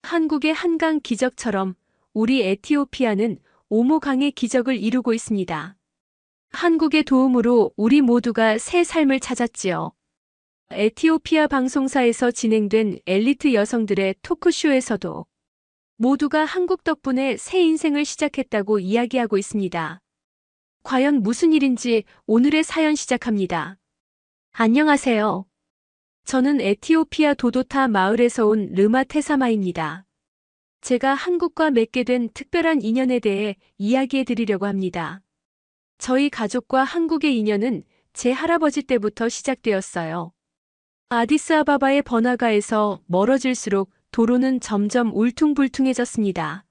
한국의 한강 기적처럼 우리 에티오피아는 오모강의 기적을 이루고 있습니다. 한국의 도움으로 우리 모두가 새 삶을 찾았지요. 에티오피아 방송사에서 진행된 엘리트 여성들의 토크쇼에서도 모두가 한국 덕분에 새 인생을 시작했다고 이야기하고 있습니다. 과연 무슨 일인지 오늘의 사연 시작합니다. 안녕하세요. 저는 에티오피아 도도타 마을에서 온 르마 테사마입니다. 제가 한국과 맺게 된 특별한 인연에 대해 이야기해 드리려고 합니다. 저희 가족과 한국의 인연은 제 할아버지 때부터 시작되었어요. 아디스아바바의 번화가에서 멀어질수록 도로는 점점 울퉁불퉁해졌습니다.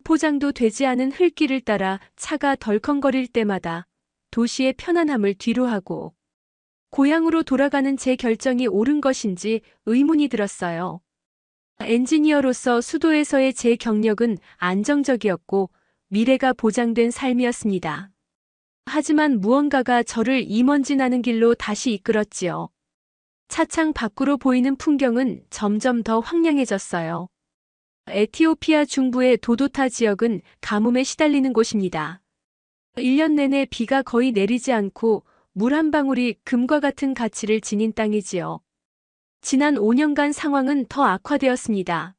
포장도 되지 않은 흙길을 따라 차가 덜컹거릴 때마다 도시의 편안함을 뒤로하고 고향으로 돌아가는 제 결정이 옳은 것인지 의문이 들었어요. 엔지니어로서 수도에서의 제 경력은 안정적이었고 미래가 보장된 삶이었습니다. 하지만 무언가가 저를 이먼지나는 길로 다시 이끌었지요. 차창 밖으로 보이는 풍경은 점점 더 황량해졌어요. 에티오피아 중부의 도도타 지역은 가뭄에 시달리는 곳입니다. 1년 내내 비가 거의 내리지 않고 물 한 방울이 금과 같은 가치를 지닌 땅이지요. 지난 5년간 상황은 더 악화되었습니다.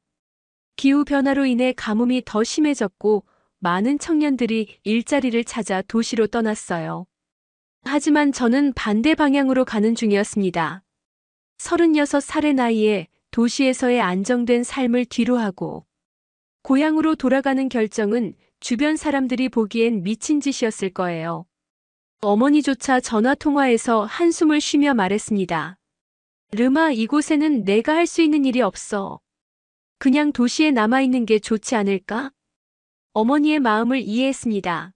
기후변화로 인해 가뭄이 더 심해졌고 많은 청년들이 일자리를 찾아 도시로 떠났어요. 하지만 저는 반대 방향으로 가는 중이었습니다. 36살의 나이에 도시에서의 안정된 삶을 뒤로하고 고향으로 돌아가는 결정은 주변 사람들이 보기엔 미친 짓이었을 거예요. 어머니조차 전화통화에서 한숨을 쉬며 말했습니다. 르마, 이곳에는 내가 할 수 있는 일이 없어. 그냥 도시에 남아있는 게 좋지 않을까? 어머니의 마음을 이해했습니다.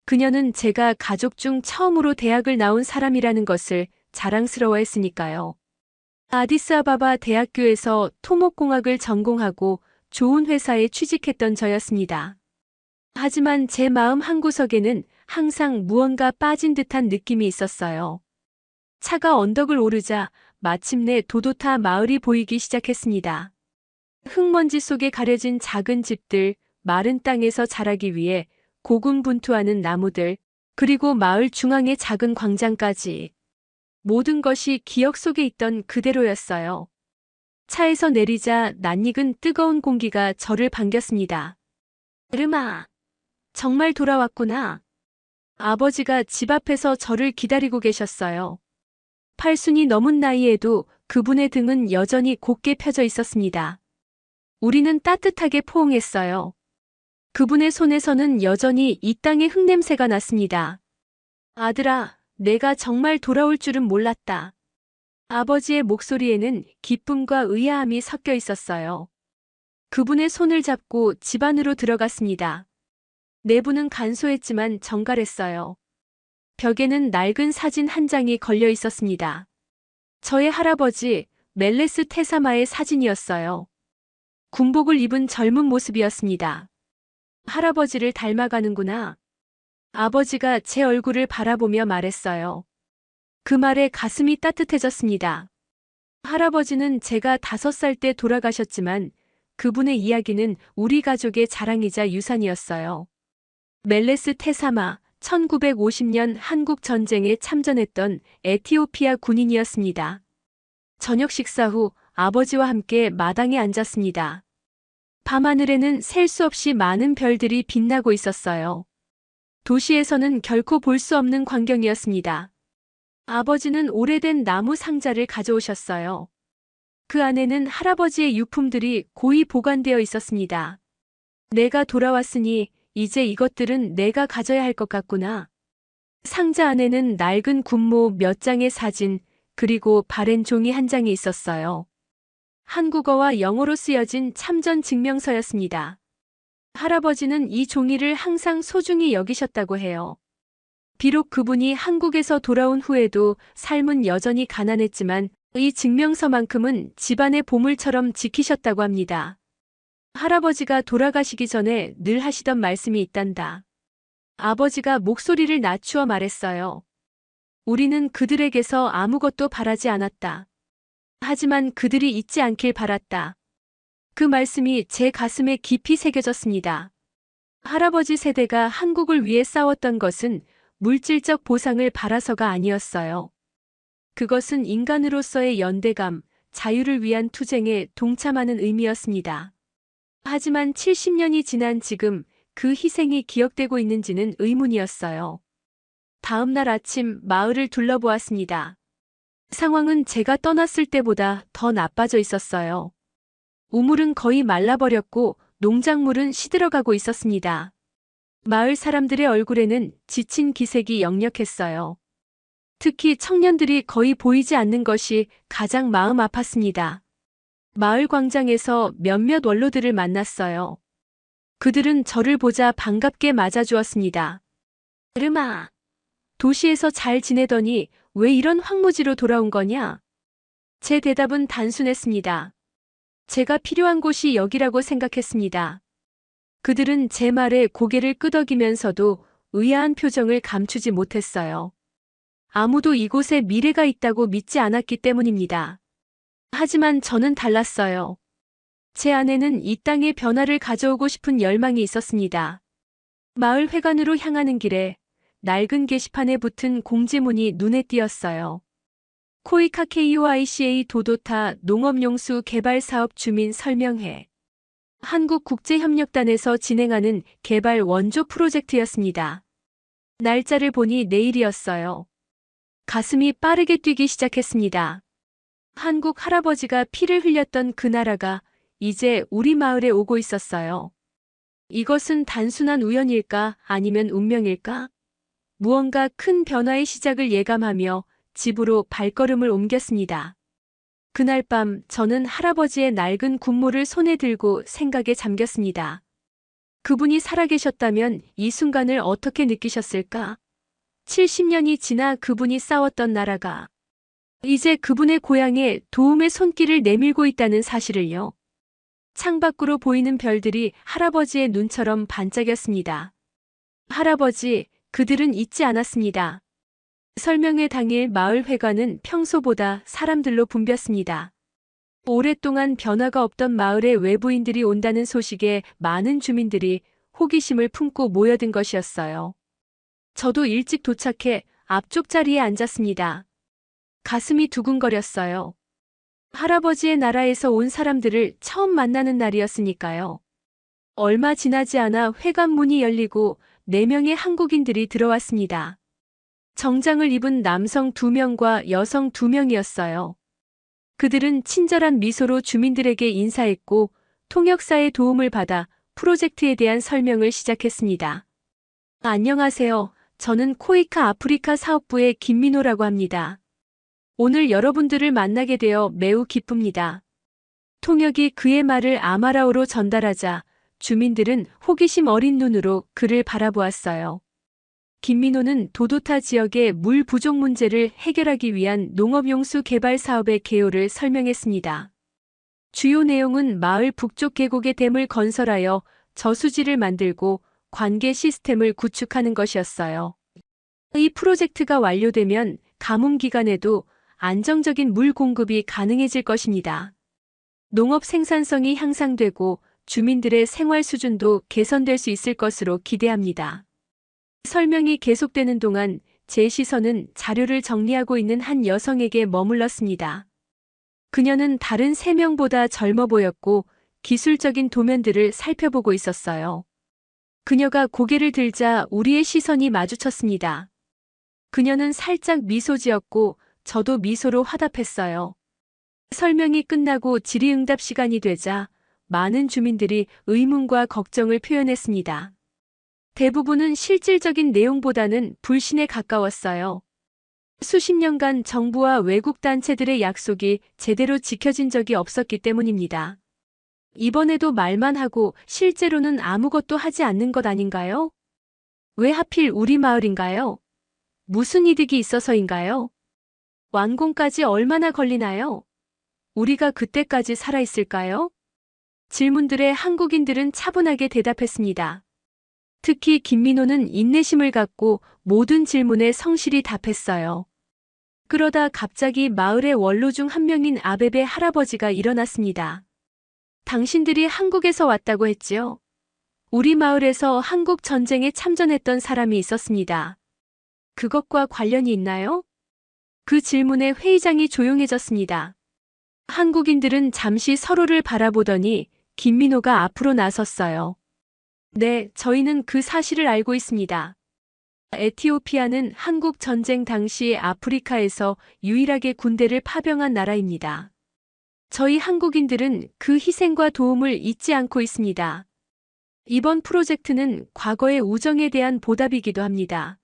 그녀는 제가 가족 중 처음으로 대학을 나온 사람이라는 것을 자랑스러워했으니까요. 아디스아바바 대학교에서 토목공학을 전공하고 좋은 회사에 취직했던 저였습니다. 하지만 제 마음 한구석에는 항상 무언가 빠진 듯한 느낌이 있었어요. 차가 언덕을 오르자 마침내 도도타 마을이 보이기 시작했습니다. 흙먼지 속에 가려진 작은 집들, 마른 땅에서 자라기 위해 고군분투하는 나무들, 그리고 마을 중앙의 작은 광장까지. 모든 것이 기억 속에 있던 그대로였어요. 차에서 내리자 낯익은 뜨거운 공기가 저를 반겼습니다. 르마, 정말 돌아왔구나. 아버지가 집 앞에서 저를 기다리고 계셨어요. 팔순이 넘은 나이에도 그분의 등은 여전히 곧게 펴져 있었습니다. 우리는 따뜻하게 포옹했어요. 그분의 손에서는 여전히 이 땅의 흙냄새가 났습니다. 아들아, 내가 정말 돌아올 줄은 몰랐다. 아버지의 목소리에는 기쁨과 의아함이 섞여 있었어요. 그분의 손을 잡고 집 안으로 들어갔습니다. 내부는 간소했지만 정갈했어요. 벽에는 낡은 사진 한 장이 걸려 있었습니다. 저의 할아버지 멜레스 테사마의 사진이었어요. 군복을 입은 젊은 모습이었습니다. 할아버지를 닮아가는구나. 아버지가 제 얼굴을 바라보며 말했어요. 그 말에 가슴이 따뜻해졌습니다. 할아버지는 제가 5살 때 돌아가셨지만 그분의 이야기는 우리 가족의 자랑이자 유산이었어요. 멜레스 테사마, 1950년 한국 전쟁에 참전했던 에티오피아 군인이었습니다. 저녁 식사 후 아버지와 함께 마당에 앉았습니다. 밤하늘에는 셀 수 없이 많은 별들이 빛나고 있었어요. 도시에서는 결코 볼 수 없는 광경이었습니다. 아버지는 오래된 나무 상자를 가져오셨어요. 그 안에는 할아버지의 유품들이 고이 보관되어 있었습니다. 내가 돌아왔으니 이제 이것들은 내가 가져야 할 것 같구나. 상자 안에는 낡은 군모 몇 장의 사진, 그리고 바랜 종이 한 장이 있었어요. 한국어와 영어로 쓰여진 참전 증명서였습니다. 할아버지는 이 종이를 항상 소중히 여기셨다고 해요. 비록 그분이 한국에서 돌아온 후에도 삶은 여전히 가난했지만 이 증명서만큼은 집안의 보물처럼 지키셨다고 합니다. 할아버지가 돌아가시기 전에 늘 하시던 말씀이 있단다. 아버지가 목소리를 낮추어 말했어요. 우리는 그들에게서 아무것도 바라지 않았다. 하지만 그들이 잊지 않길 바랐다. 그 말씀이 제 가슴에 깊이 새겨졌습니다. 할아버지 세대가 한국을 위해 싸웠던 것은 물질적 보상을 바라서가 아니었어요. 그것은 인간으로서의 연대감, 자유를 위한 투쟁에 동참하는 의미였습니다. 하지만 70년이 지난 지금 그 희생이 기억되고 있는지는 의문이었어요. 다음 날 아침 마을을 둘러보았습니다. 상황은 제가 떠났을 때보다 더 나빠져 있었어요. 우물은 거의 말라버렸고 농작물은 시들어가고 있었습니다. 마을 사람들의 얼굴에는 지친 기색이 역력했어요. 특히 청년들이 거의 보이지 않는 것이 가장 마음 아팠습니다. 마을 광장에서 몇몇 원로들을 만났어요. 그들은 저를 보자 반갑게 맞아주었습니다. 르마, 도시에서 잘 지내더니 왜 이런 황무지로 돌아온 거냐? 제 대답은 단순했습니다. 제가 필요한 곳이 여기라고 생각했습니다. 그들은 제 말에 고개를 끄덕이면서도 의아한 표정을 감추지 못했어요. 아무도 이곳에 미래가 있다고 믿지 않았기 때문입니다. 하지만 저는 달랐어요. 제 안에는 이 땅의 변화를 가져오고 싶은 열망이 있었습니다. 마을 회관으로 향하는 길에 낡은 게시판에 붙은 공지문이 눈에 띄었어요. 코이카 KOICA 도도타 농업용수 개발사업 주민 설명회. 한국국제협력단에서 진행하는 개발 원조 프로젝트였습니다. 날짜를 보니 내일이었어요. 가슴이 빠르게 뛰기 시작했습니다. 한국 할아버지가 피를 흘렸던 그 나라가 이제 우리 마을에 오고 있었어요. 이것은 단순한 우연일까 아니면 운명일까? 무언가 큰 변화의 시작을 예감하며 집으로 발걸음을 옮겼습니다. 그날 밤 저는 할아버지의 낡은 군무를 손에 들고 생각에 잠겼습니다. 그분이 살아계셨다면 이 순간을 어떻게 느끼셨을까? 70년이 지나 그분이 싸웠던 나라가 이제 그분의 고향에 도움의 손길을 내밀고 있다는 사실을요. 창밖으로 보이는 별들이 할아버지의 눈처럼 반짝였습니다. 할아버지, 그들은 잊지 않았습니다. 설명회 당일 마을 회관은 평소보다 사람들로 붐볐습니다. 오랫동안 변화가 없던 마을에 외부인들이 온다는 소식에 많은 주민들이 호기심을 품고 모여든 것이었어요. 저도 일찍 도착해 앞쪽 자리에 앉았습니다. 가슴이 두근거렸어요. 할아버지의 나라에서 온 사람들을 처음 만나는 날이었으니까요. 얼마 지나지 않아 회관 문이 열리고 4명의 한국인들이 들어왔습니다. 정장을 입은 남성 2명과 여성 2명이었어요. 그들은 친절한 미소로 주민들에게 인사했고 통역사의 도움을 받아 프로젝트에 대한 설명을 시작했습니다. 안녕하세요. 저는 코이카 아프리카 사업부의 김민호라고 합니다. 오늘 여러분들을 만나게 되어 매우 기쁩니다. 통역이 그의 말을 아마라어로 전달하자 주민들은 호기심 어린 눈으로 그를 바라보았어요. 김민호는 도도타 지역의 물 부족 문제를 해결하기 위한 농업용수 개발 사업의 개요를 설명했습니다. 주요 내용은 마을 북쪽 계곡에 댐을 건설하여 저수지를 만들고 관계 시스템을 구축하는 것이었어요. 이 프로젝트가 완료되면 가뭄 기간에도 안정적인 물 공급이 가능해질 것입니다. 농업 생산성이 향상되고 주민들의 생활 수준도 개선될 수 있을 것으로 기대합니다. 설명이 계속되는 동안 제 시선은 자료를 정리하고 있는 한 여성에게 머물렀습니다. 그녀는 다른 3명보다 젊어 보였고 기술적인 도면들을 살펴보고 있었어요. 그녀가 고개를 들자 우리의 시선이 마주쳤습니다. 그녀는 살짝 미소 지었고 저도 미소로 화답했어요. 설명이 끝나고 질의응답 시간이 되자 많은 주민들이 의문과 걱정을 표현했습니다. 대부분은 실질적인 내용보다는 불신에 가까웠어요. 수십 년간 정부와 외국 단체들의 약속이 제대로 지켜진 적이 없었기 때문입니다. 이번에도 말만 하고 실제로는 아무것도 하지 않는 것 아닌가요? 왜 하필 우리 마을인가요? 무슨 이득이 있어서인가요? 완공까지 얼마나 걸리나요? 우리가 그때까지 살아있을까요? 질문들에 한국인들은 차분하게 대답했습니다. 특히 김민호는 인내심을 갖고 모든 질문에 성실히 답했어요. 그러다 갑자기 마을의 원로 중 한 명인 아베베 할아버지가 일어났습니다. 당신들이 한국에서 왔다고 했지요? 우리 마을에서 한국 전쟁에 참전했던 사람이 있었습니다. 그것과 관련이 있나요? 그 질문에 회의장이 조용해졌습니다. 한국인들은 잠시 서로를 바라보더니 김민호가 앞으로 나섰어요. 네, 저희는 그 사실을 알고 있습니다. 에티오피아는 한국 전쟁 당시 아프리카에서 유일하게 군대를 파병한 나라입니다. 저희 한국인들은 그 희생과 도움을 잊지 않고 있습니다. 이번 프로젝트는 과거의 우정에 대한 보답이기도 합니다.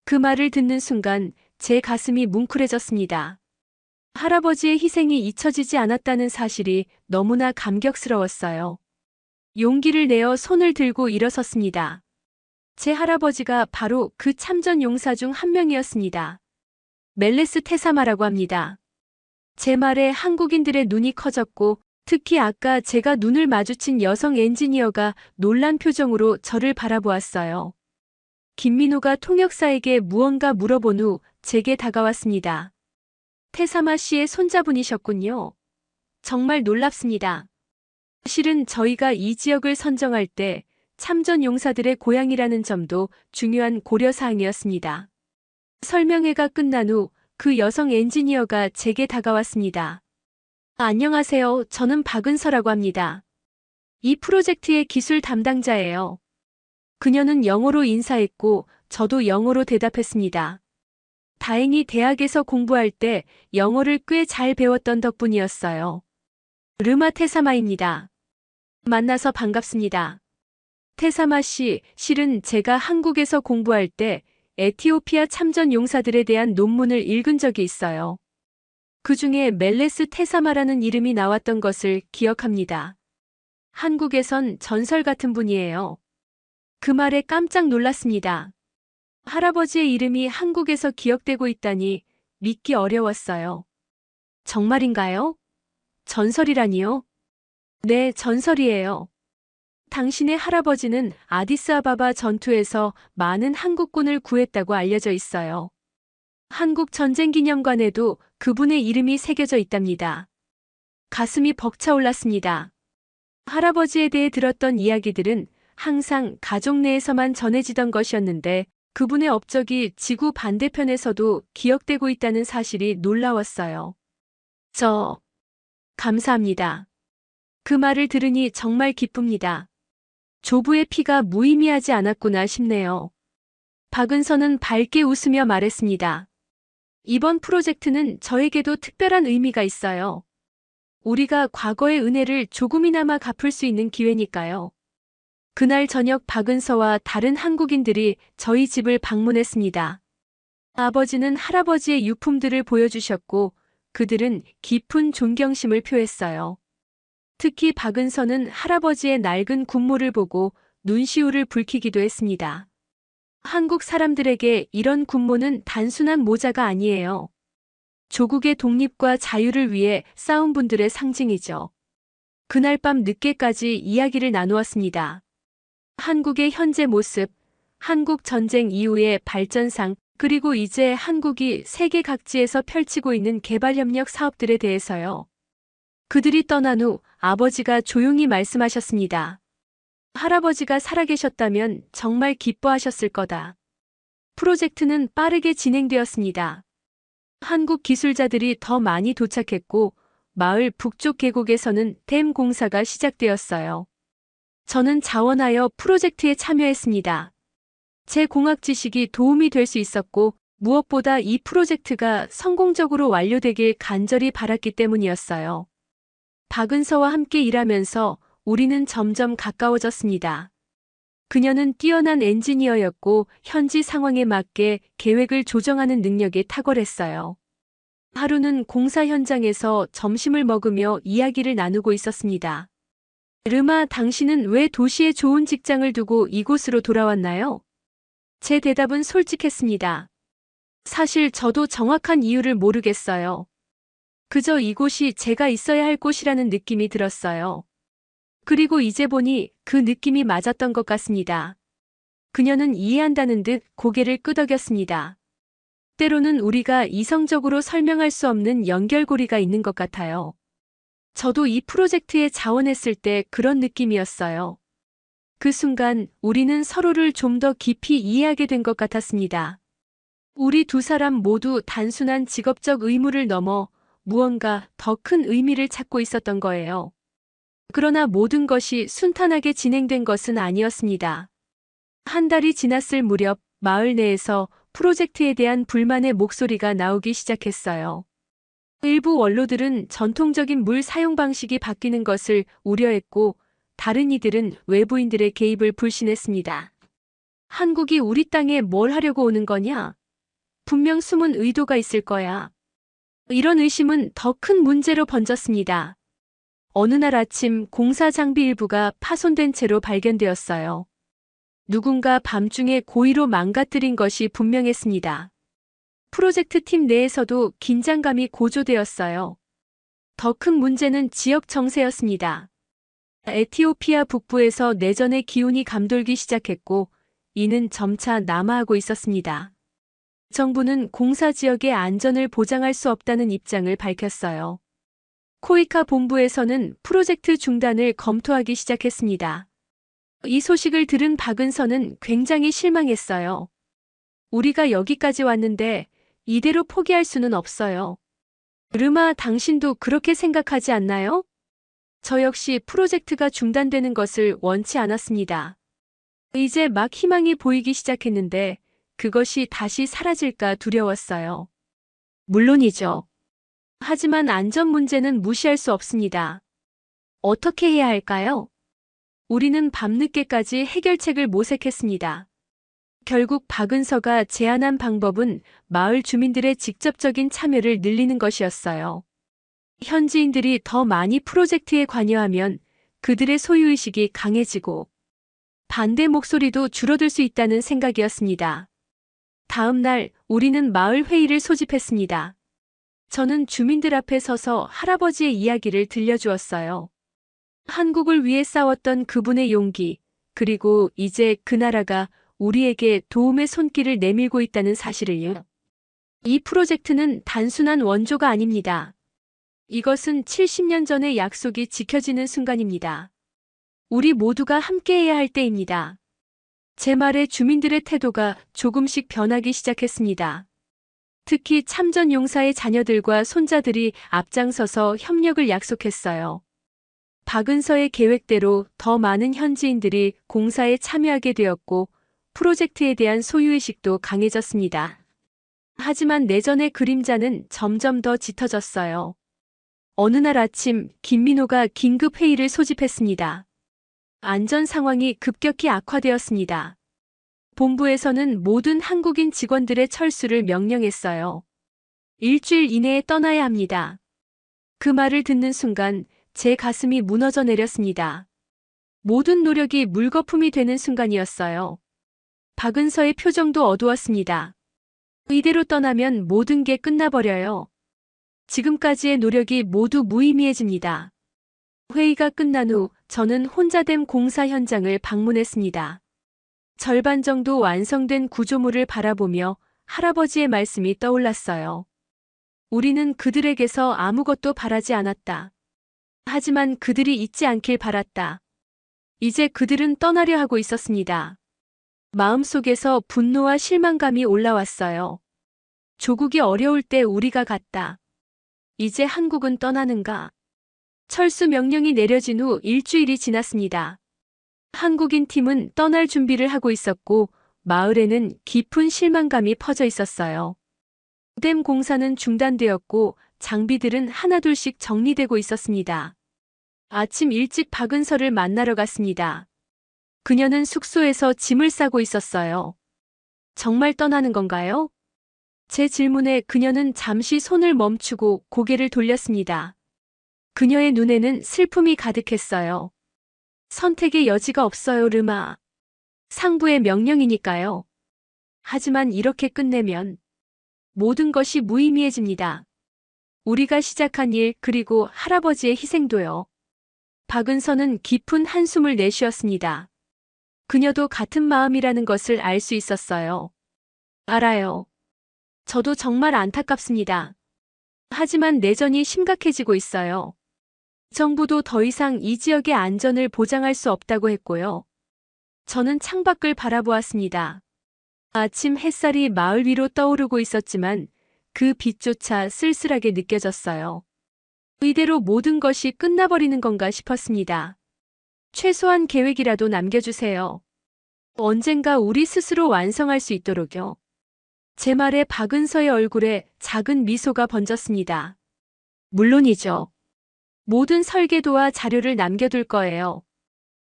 그 말을 듣는 순간 제 가슴이 뭉클해졌습니다. 할아버지의 희생이 잊혀지지 않았다는 사실이 너무나 감격스러웠어요. 용기를 내어 손을 들고 일어섰습니다. 제 할아버지가 바로 그 참전 용사 중 한 명이었습니다. 멜레스 테사마라고 합니다. 제 말에 한국인들의 눈이 커졌고 특히 아까 제가 눈을 마주친 여성 엔지니어가 놀란 표정으로 저를 바라보았어요. 김민호가 통역사에게 무언가 물어본 후 제게 다가왔습니다. 테사마 씨의 손자분이셨군요. 정말 놀랍습니다. 실은 저희가 이 지역을 선정할 때 참전 용사들의 고향이라는 점도 중요한 고려사항이었습니다. 설명회가 끝난 후 그 여성 엔지니어가 제게 다가왔습니다. 안녕하세요. 저는 박은서라고 합니다. 이 프로젝트의 기술 담당자예요. 그녀는 영어로 인사했고 저도 영어로 대답했습니다. 다행히 대학에서 공부할 때 영어를 꽤 잘 배웠던 덕분이었어요. 르마 테사마입니다. 만나서 반갑습니다. 테사마 씨, 실은 제가 한국에서 공부할 때 에티오피아 참전 용사들에 대한 논문을 읽은 적이 있어요. 그 중에 멜레스 테사마라는 이름이 나왔던 것을 기억합니다. 한국에선 전설 같은 분이에요. 그 말에 깜짝 놀랐습니다. 할아버지의 이름이 한국에서 기억되고 있다니 믿기 어려웠어요. 정말인가요? 전설이라니요? 네, 전설이에요. 당신의 할아버지는 아디스아바바 전투에서 많은 한국군을 구했다고 알려져 있어요. 한국 전쟁기념관에도 그분의 이름이 새겨져 있답니다. 가슴이 벅차올랐습니다. 할아버지에 대해 들었던 이야기들은 항상 가족 내에서만 전해지던 것이었는데 그분의 업적이 지구 반대편에서도 기억되고 있다는 사실이 놀라웠어요. 감사합니다. 그 말을 들으니 정말 기쁩니다. 조부의 피가 무의미하지 않았구나 싶네요. 박은서는 밝게 웃으며 말했습니다. 이번 프로젝트는 저에게도 특별한 의미가 있어요. 우리가 과거의 은혜를 조금이나마 갚을 수 있는 기회니까요. 그날 저녁 박은서와 다른 한국인들이 저희 집을 방문했습니다. 아버지는 할아버지의 유품들을 보여주셨고 그들은 깊은 존경심을 표했어요. 특히 박은서는 할아버지의 낡은 군모를 보고 눈시울을 붉히기도 했습니다. 한국 사람들에게 이런 군모는 단순한 모자가 아니에요. 조국의 독립과 자유를 위해 싸운 분들의 상징이죠. 그날 밤 늦게까지 이야기를 나누었습니다. 한국의 현재 모습, 한국 전쟁 이후의 발전상, 그리고 이제 한국이 세계 각지에서 펼치고 있는 개발협력 사업들에 대해서요. 그들이 떠난 후 아버지가 조용히 말씀하셨습니다. 할아버지가 살아계셨다면 정말 기뻐하셨을 거다. 프로젝트는 빠르게 진행되었습니다. 한국 기술자들이 더 많이 도착했고 마을 북쪽 계곡에서는 댐 공사가 시작되었어요. 저는 자원하여 프로젝트에 참여했습니다. 제 공학 지식이 도움이 될 수 있었고 무엇보다 이 프로젝트가 성공적으로 완료되길 간절히 바랐기 때문이었어요. 박은서와 함께 일하면서 우리는 점점 가까워졌습니다. 그녀는 뛰어난 엔지니어였고 현지 상황에 맞게 계획을 조정하는 능력이 탁월했어요. 하루는 공사 현장에서 점심을 먹으며 이야기를 나누고 있었습니다. 르마, 당신은 왜 도시에 좋은 직장을 두고 이곳으로 돌아왔나요? 제 대답은 솔직했습니다. 사실 저도 정확한 이유를 모르겠어요. 그저 이곳이 제가 있어야 할 곳이라는 느낌이 들었어요. 그리고 이제 보니 그 느낌이 맞았던 것 같습니다. 그녀는 이해한다는 듯 고개를 끄덕였습니다. 때로는 우리가 이성적으로 설명할 수 없는 연결고리가 있는 것 같아요. 저도 이 프로젝트에 자원했을 때 그런 느낌이었어요. 그 순간 우리는 서로를 좀 더 깊이 이해하게 된 것 같았습니다. 우리 두 사람 모두 단순한 직업적 의무를 넘어 무언가 더 큰 의미를 찾고 있었던 거예요. 그러나 모든 것이 순탄하게 진행된 것은 아니었습니다. 한 달이 지났을 무렵 마을 내에서 프로젝트에 대한 불만의 목소리가 나오기 시작했어요. 일부 원로들은 전통적인 물 사용 방식이 바뀌는 것을 우려했고, 다른 이들은 외부인들의 개입을 불신했습니다. 한국이 우리 땅에 뭘 하려고 오는 거냐? 분명 숨은 의도가 있을 거야. 이런 의심은 더 큰 문제로 번졌습니다. 어느 날 아침 공사 장비 일부가 파손된 채로 발견되었어요. 누군가 밤중에 고의로 망가뜨린 것이 분명했습니다. 프로젝트 팀 내에서도 긴장감이 고조되었어요. 더 큰 문제는 지역 정세였습니다. 에티오피아 북부에서 내전의 기운이 감돌기 시작했고, 이는 점차 남하하고 있었습니다. 정부는 공사 지역의 안전을 보장할 수 없다는 입장을 밝혔어요. 코이카 본부에서는 프로젝트 중단을 검토하기 시작했습니다. 이 소식을 들은 박은서는 굉장히 실망했어요. 우리가 여기까지 왔는데 이대로 포기할 수는 없어요. 르마, 당신도 그렇게 생각하지 않나요? 저 역시 프로젝트가 중단되는 것을 원치 않았습니다. 이제 막 희망이 보이기 시작했는데 그것이 다시 사라질까 두려웠어요. 물론이죠. 하지만 안전 문제는 무시할 수 없습니다. 어떻게 해야 할까요? 우리는 밤늦게까지 해결책을 모색했습니다. 결국 박은서가 제안한 방법은 마을 주민들의 직접적인 참여를 늘리는 것이었어요. 현지인들이 더 많이 프로젝트에 관여하면 그들의 소유의식이 강해지고 반대 목소리도 줄어들 수 있다는 생각이었습니다. 다음 날 우리는 마을 회의를 소집했습니다. 저는 주민들 앞에 서서 할아버지의 이야기를 들려주었어요. 한국을 위해 싸웠던 그분의 용기, 그리고 이제 그 나라가 우리에게 도움의 손길을 내밀고 있다는 사실을요. 이 프로젝트는 단순한 원조가 아닙니다. 이것은 70년 전의 약속이 지켜지는 순간입니다. 우리 모두가 함께해야 할 때입니다. 제 말에 주민들의 태도가 조금씩 변하기 시작했습니다. 특히 참전 용사의 자녀들과 손자들이 앞장서서 협력을 약속했어요. 박은서의 계획대로 더 많은 현지인들이 공사에 참여하게 되었고 프로젝트에 대한 소유의식도 강해졌습니다. 하지만 내전의 그림자는 점점 더 짙어졌어요. 어느 날 아침 김민호가 긴급 회의를 소집했습니다. 안전 상황이 급격히 악화되었습니다. 본부에서는 모든 한국인 직원들의 철수를 명령했어요. 일주일 이내에 떠나야 합니다. 그 말을 듣는 순간 제 가슴이 무너져 내렸습니다. 모든 노력이 물거품이 되는 순간이었어요. 박은서의 표정도 어두웠습니다. 이대로 떠나면 모든 게 끝나버려요. 지금까지의 노력이 모두 무의미해집니다. 회의가 끝난 후 저는 혼자됨 공사 현장을 방문했습니다. 절반 정도 완성된 구조물을 바라보며 할아버지의 말씀이 떠올랐어요. 우리는 그들에게서 아무것도 바라지 않았다. 하지만 그들이 잊지 않길 바랐다. 이제 그들은 떠나려 하고 있었습니다. 마음속에서 분노와 실망감이 올라왔어요. 조국이 어려울 때 우리가 갔다. 이제 한국은 떠나는가? 철수 명령이 내려진 후 일주일이 지났습니다. 한국인 팀은 떠날 준비를 하고 있었고 마을에는 깊은 실망감이 퍼져 있었어요. 댐 공사는 중단되었고 장비들은 하나둘씩 정리되고 있었습니다. 아침 일찍 박은서를 만나러 갔습니다. 그녀는 숙소에서 짐을 싸고 있었어요. 정말 떠나는 건가요? 제 질문에 그녀는 잠시 손을 멈추고 고개를 돌렸습니다. 그녀의 눈에는 슬픔이 가득했어요. 선택의 여지가 없어요, 르마. 상부의 명령이니까요. 하지만 이렇게 끝내면 모든 것이 무의미해집니다. 우리가 시작한 일 그리고 할아버지의 희생도요. 박은서는 깊은 한숨을 내쉬었습니다. 그녀도 같은 마음이라는 것을 알 수 있었어요. 알아요. 저도 정말 안타깝습니다. 하지만 내전이 심각해지고 있어요. 정부도 더 이상 이 지역의 안전을 보장할 수 없다고 했고요. 저는 창밖을 바라보았습니다. 아침 햇살이 마을 위로 떠오르고 있었지만 그 빛조차 쓸쓸하게 느껴졌어요. 이대로 모든 것이 끝나버리는 건가 싶었습니다. 최소한 계획이라도 남겨주세요. 언젠가 우리 스스로 완성할 수 있도록요. 제 말에 박은서의 얼굴에 작은 미소가 번졌습니다. 물론이죠. 모든 설계도와 자료를 남겨둘 거예요.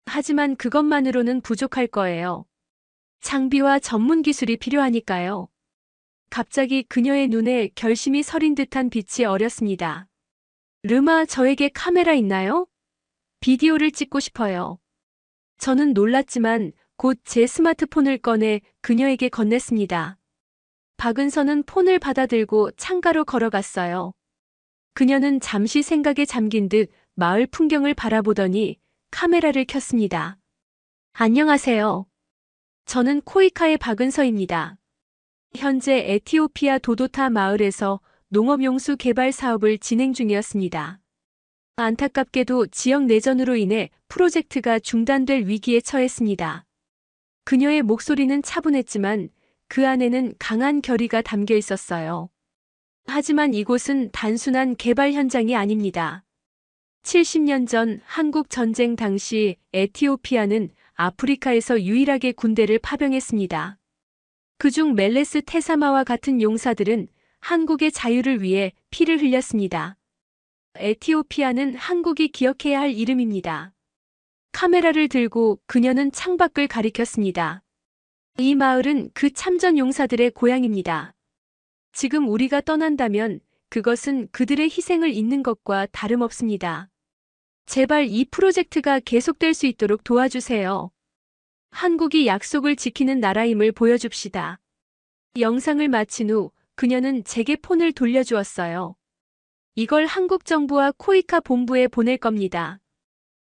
하지만 그것만으로는 부족할 거예요. 장비와 전문 기술이 필요하니까요. 갑자기 그녀의 눈에 결심이 서린 듯한 빛이 어렸습니다. 르마, 저에게 카메라 있나요? 비디오를 찍고 싶어요. 저는 놀랐지만 곧 제 스마트폰을 꺼내 그녀에게 건넸습니다. 박은서는 폰을 받아들고 창가로 걸어갔어요. 그녀는 잠시 생각에 잠긴 듯 마을 풍경을 바라보더니 카메라를 켰습니다. 안녕하세요. 저는 코이카의 박은서입니다. 현재 에티오피아 도도타 마을에서 농업용수 개발 사업을 진행 중이었습니다. 안타깝게도 지역 내전으로 인해 프로젝트가 중단될 위기에 처했습니다. 그녀의 목소리는 차분했지만 그 안에는 강한 결의가 담겨 있었어요. 하지만 이곳은 단순한 개발 현장이 아닙니다. 70년 전 한국 전쟁 당시 에티오피아는 아프리카에서 유일하게 군대를 파병했습니다. 그중 멜레스 테사마와 같은 용사들은 한국의 자유를 위해 피를 흘렸습니다. 에티오피아는 한국이 기억해야 할 이름입니다. 카메라를 들고 그녀는 창밖을 가리켰습니다. 이 마을은 그 참전 용사들의 고향입니다. 지금 우리가 떠난다면 그것은 그들의 희생을 잇는 것과 다름없습니다. 제발 이 프로젝트가 계속될 수 있도록 도와주세요. 한국이 약속을 지키는 나라임을 보여줍시다. 영상을 마친 후 그녀는 제게 폰을 돌려주었어요. 이걸 한국 정부와 코이카 본부에 보낼 겁니다.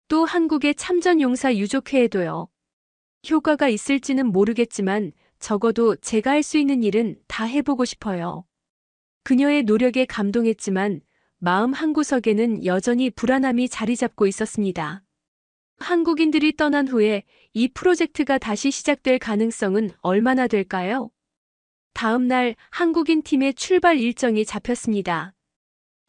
또 한국의 참전용사 유족회에도요. 효과가 있을지는 모르겠지만 적어도 제가 할 수 있는 일은 다 해보고 싶어요. 그녀의 노력에 감동했지만 마음 한구석에는 여전히 불안함이 자리 잡고 있었습니다. 한국인들이 떠난 후에 이 프로젝트가 다시 시작될 가능성은 얼마나 될까요? 다음 날 한국인 팀의 출발 일정이 잡혔습니다.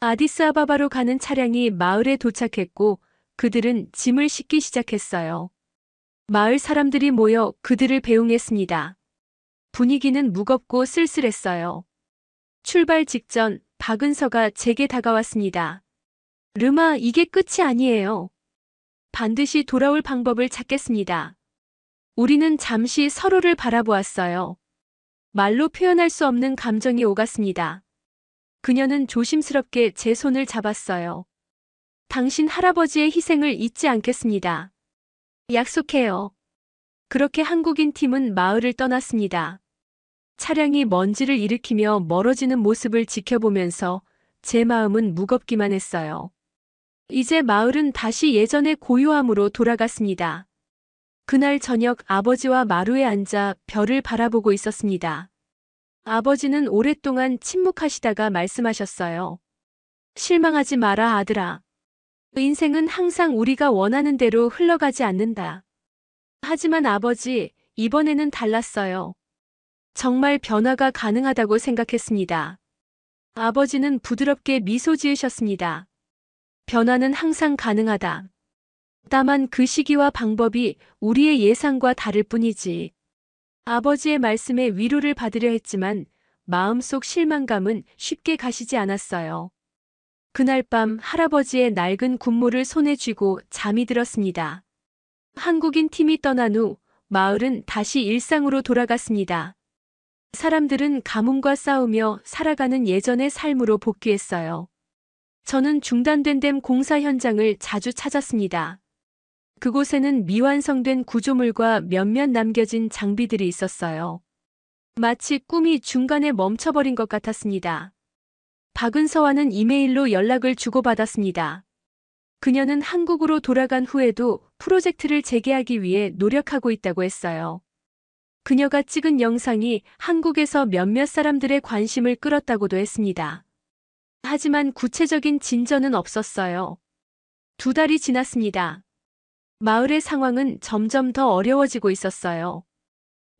아디스아바바로 가는 차량이 마을에 도착했고 그들은 짐을 싣기 시작했어요. 마을 사람들이 모여 그들을 배웅했습니다. 분위기는 무겁고 쓸쓸했어요. 출발 직전 박은서가 제게 다가왔습니다. 르마, 이게 끝이 아니에요. 반드시 돌아올 방법을 찾겠습니다. 우리는 잠시 서로를 바라보았어요. 말로 표현할 수 없는 감정이 오갔습니다. 그녀는 조심스럽게 제 손을 잡았어요. 당신 할아버지의 희생을 잊지 않겠습니다. 약속해요. 그렇게 한국인 팀은 마을을 떠났습니다. 차량이 먼지를 일으키며 멀어지는 모습을 지켜보면서 제 마음은 무겁기만 했어요. 이제 마을은 다시 예전의 고요함으로 돌아갔습니다. 그날 저녁 아버지와 마루에 앉아 별을 바라보고 있었습니다. 아버지는 오랫동안 침묵하시다가 말씀하셨어요. 실망하지 마라, 아들아. 인생은 항상 우리가 원하는 대로 흘러가지 않는다. 하지만 아버지, 이번에는 달랐어요. 정말 변화가 가능하다고 생각했습니다. 아버지는 부드럽게 미소 지으셨습니다. 변화는 항상 가능하다. 다만 그 시기와 방법이 우리의 예상과 다를 뿐이지. 아버지의 말씀에 위로를 받으려 했지만 마음속 실망감은 쉽게 가시지 않았어요. 그날 밤 할아버지의 낡은 군모를 손에 쥐고 잠이 들었습니다. 한국인 팀이 떠난 후 마을은 다시 일상으로 돌아갔습니다. 사람들은 가뭄과 싸우며 살아가는 예전의 삶으로 복귀했어요. 저는 중단된 댐 공사 현장을 자주 찾았습니다. 그곳에는 미완성된 구조물과 몇몇 남겨진 장비들이 있었어요. 마치 꿈이 중간에 멈춰버린 것 같았습니다. 박은서와는 이메일로 연락을 주고받았습니다. 그녀는 한국으로 돌아간 후에도 프로젝트를 재개하기 위해 노력하고 있다고 했어요. 그녀가 찍은 영상이 한국에서 몇몇 사람들의 관심을 끌었다고도 했습니다. 하지만 구체적인 진전은 없었어요. 2달이 지났습니다. 마을의 상황은 점점 더 어려워지고 있었어요.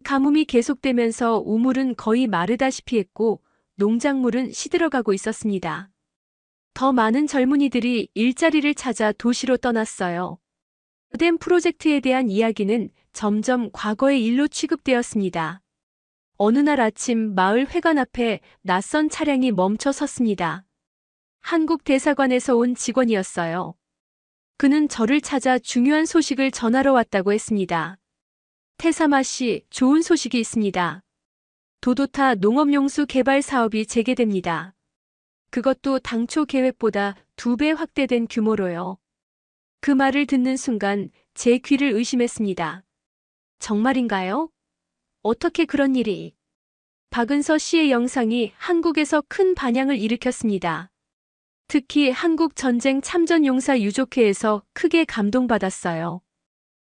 가뭄이 계속되면서 우물은 거의 마르다시피 했고 농작물은 시들어가고 있었습니다. 더 많은 젊은이들이 일자리를 찾아 도시로 떠났어요. 댐 프로젝트에 대한 이야기는 점점 과거의 일로 취급되었습니다. 어느 날 아침 마을 회관 앞에 낯선 차량이 멈춰 섰습니다. 한국 대사관에서 온 직원이었어요. 그는 저를 찾아 중요한 소식을 전하러 왔다고 했습니다. 태사마 씨, 좋은 소식이 있습니다. 도도타 농업용수 개발 사업이 재개됩니다. 그것도 당초 계획보다 2배 확대된 규모로요. 그 말을 듣는 순간 제 귀를 의심했습니다. 정말인가요? 어떻게 그런 일이? 박은서 씨의 영상이 한국에서 큰 반향을 일으켰습니다. 특히 한국 전쟁 참전 용사 유족회에서 크게 감동받았어요.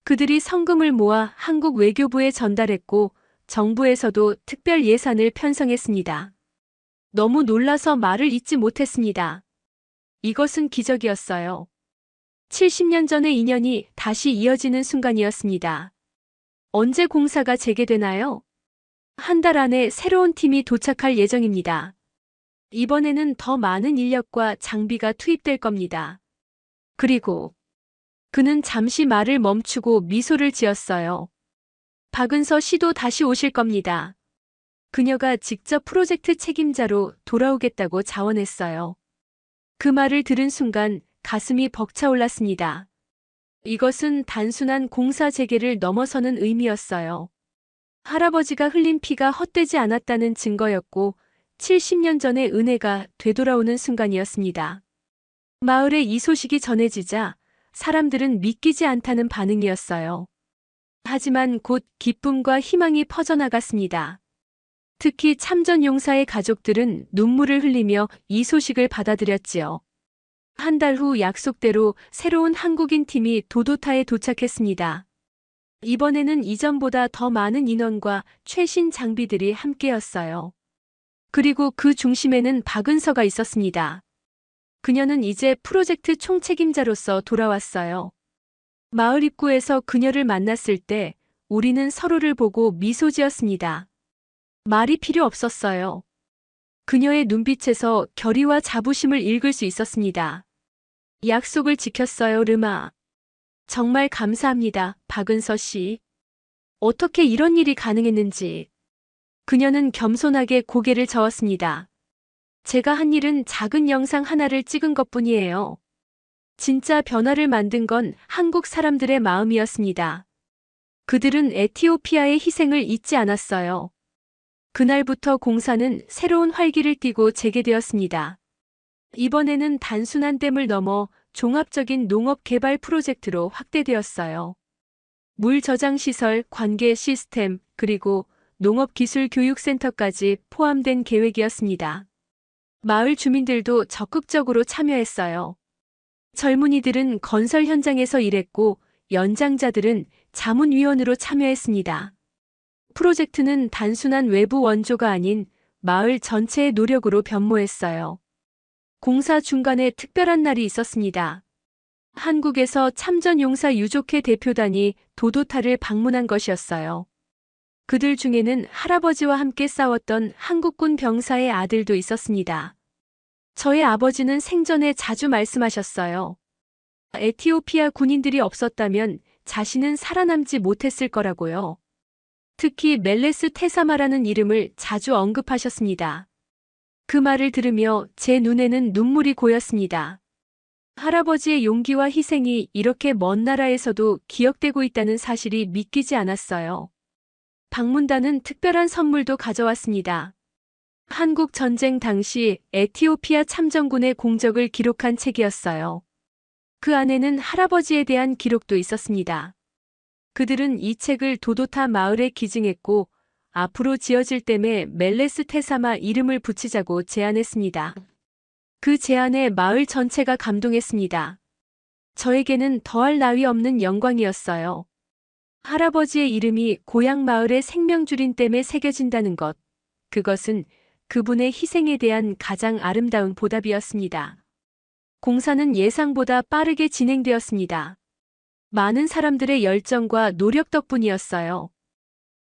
그들이 성금을 모아 한국 외교부에 전달했고 정부에서도 특별 예산을 편성했습니다. 너무 놀라서 말을 잇지 못했습니다. 이것은 기적이었어요. 70년 전의 인연이 다시 이어지는 순간이었습니다. 언제 공사가 재개되나요? 한 달 안에 새로운 팀이 도착할 예정입니다. 이번에는 더 많은 인력과 장비가 투입될 겁니다. 그리고 그는 잠시 말을 멈추고 미소를 지었어요. 박은서 씨도 다시 오실 겁니다. 그녀가 직접 프로젝트 책임자로 돌아오겠다고 자원했어요. 그 말을 들은 순간 가슴이 벅차올랐습니다. 이것은 단순한 공사 재개를 넘어서는 의미였어요. 할아버지가 흘린 피가 헛되지 않았다는 증거였고 70년 전의 은혜가 되돌아오는 순간이었습니다. 마을에 이 소식이 전해지자 사람들은 믿기지 않다는 반응이었어요. 하지만 곧 기쁨과 희망이 퍼져나갔습니다. 특히 참전용사의 가족들은 눈물을 흘리며 이 소식을 받아들였지요. 한 달 후 약속대로 새로운 한국인 팀이 도도타에 도착했습니다. 이번에는 이전보다 더 많은 인원과 최신 장비들이 함께였어요. 그리고 그 중심에는 박은서가 있었습니다. 그녀는 이제 프로젝트 총책임자로서 돌아왔어요. 마을 입구에서 그녀를 만났을 때 우리는 서로를 보고 미소 지었습니다. 말이 필요 없었어요. 그녀의 눈빛에서 결의와 자부심을 읽을 수 있었습니다. 약속을 지켰어요, 르마. 정말 감사합니다, 박은서 씨. 어떻게 이런 일이 가능했는지. 그녀는 겸손하게 고개를 저었습니다. 제가 한 일은 작은 영상 하나를 찍은 것뿐이에요. 진짜 변화를 만든 건 한국 사람들의 마음이었습니다. 그들은 에티오피아의 희생을 잊지 않았어요. 그날부터 공사는 새로운 활기를 띠고 재개되었습니다. 이번에는 단순한 댐을 넘어 종합적인 농업 개발 프로젝트로 확대되었어요. 물 저장 시설, 관계 시스템, 그리고 농업기술교육센터까지 포함된 계획이었습니다. 마을 주민들도 적극적으로 참여했어요. 젊은이들은 건설 현장에서 일했고 연장자들은 자문위원으로 참여했습니다. 프로젝트는 단순한 외부 원조가 아닌 마을 전체의 노력으로 변모했어요. 공사 중간에 특별한 날이 있었습니다. 한국에서 참전용사 유족회 대표단이 도도타를 방문한 것이었어요. 그들 중에는 할아버지와 함께 싸웠던 한국군 병사의 아들도 있었습니다. 저의 아버지는 생전에 자주 말씀하셨어요. 에티오피아 군인들이 없었다면 자신은 살아남지 못했을 거라고요. 특히 멜레스 테사마라는 이름을 자주 언급하셨습니다. 그 말을 들으며 제 눈에는 눈물이 고였습니다. 할아버지의 용기와 희생이 이렇게 먼 나라에서도 기억되고 있다는 사실이 믿기지 않았어요. 방문단은 특별한 선물도 가져왔습니다. 한국 전쟁 당시 에티오피아 참전군의 공적을 기록한 책이었어요. 그 안에는 할아버지에 대한 기록도 있었습니다. 그들은 이 책을 도도타 마을에 기증했고 앞으로 지어질 댐에 멜레스 테사마 이름을 붙이자고 제안했습니다. 그 제안에 마을 전체가 감동했습니다. 저에게는 더할 나위 없는 영광이었어요. 할아버지의 이름이 고향 마을의 생명줄인 댐에 새겨진다는 것, 그것은 그분의 희생에 대한 가장 아름다운 보답이었습니다. 공사는 예상보다 빠르게 진행되었습니다. 많은 사람들의 열정과 노력 덕분이었어요.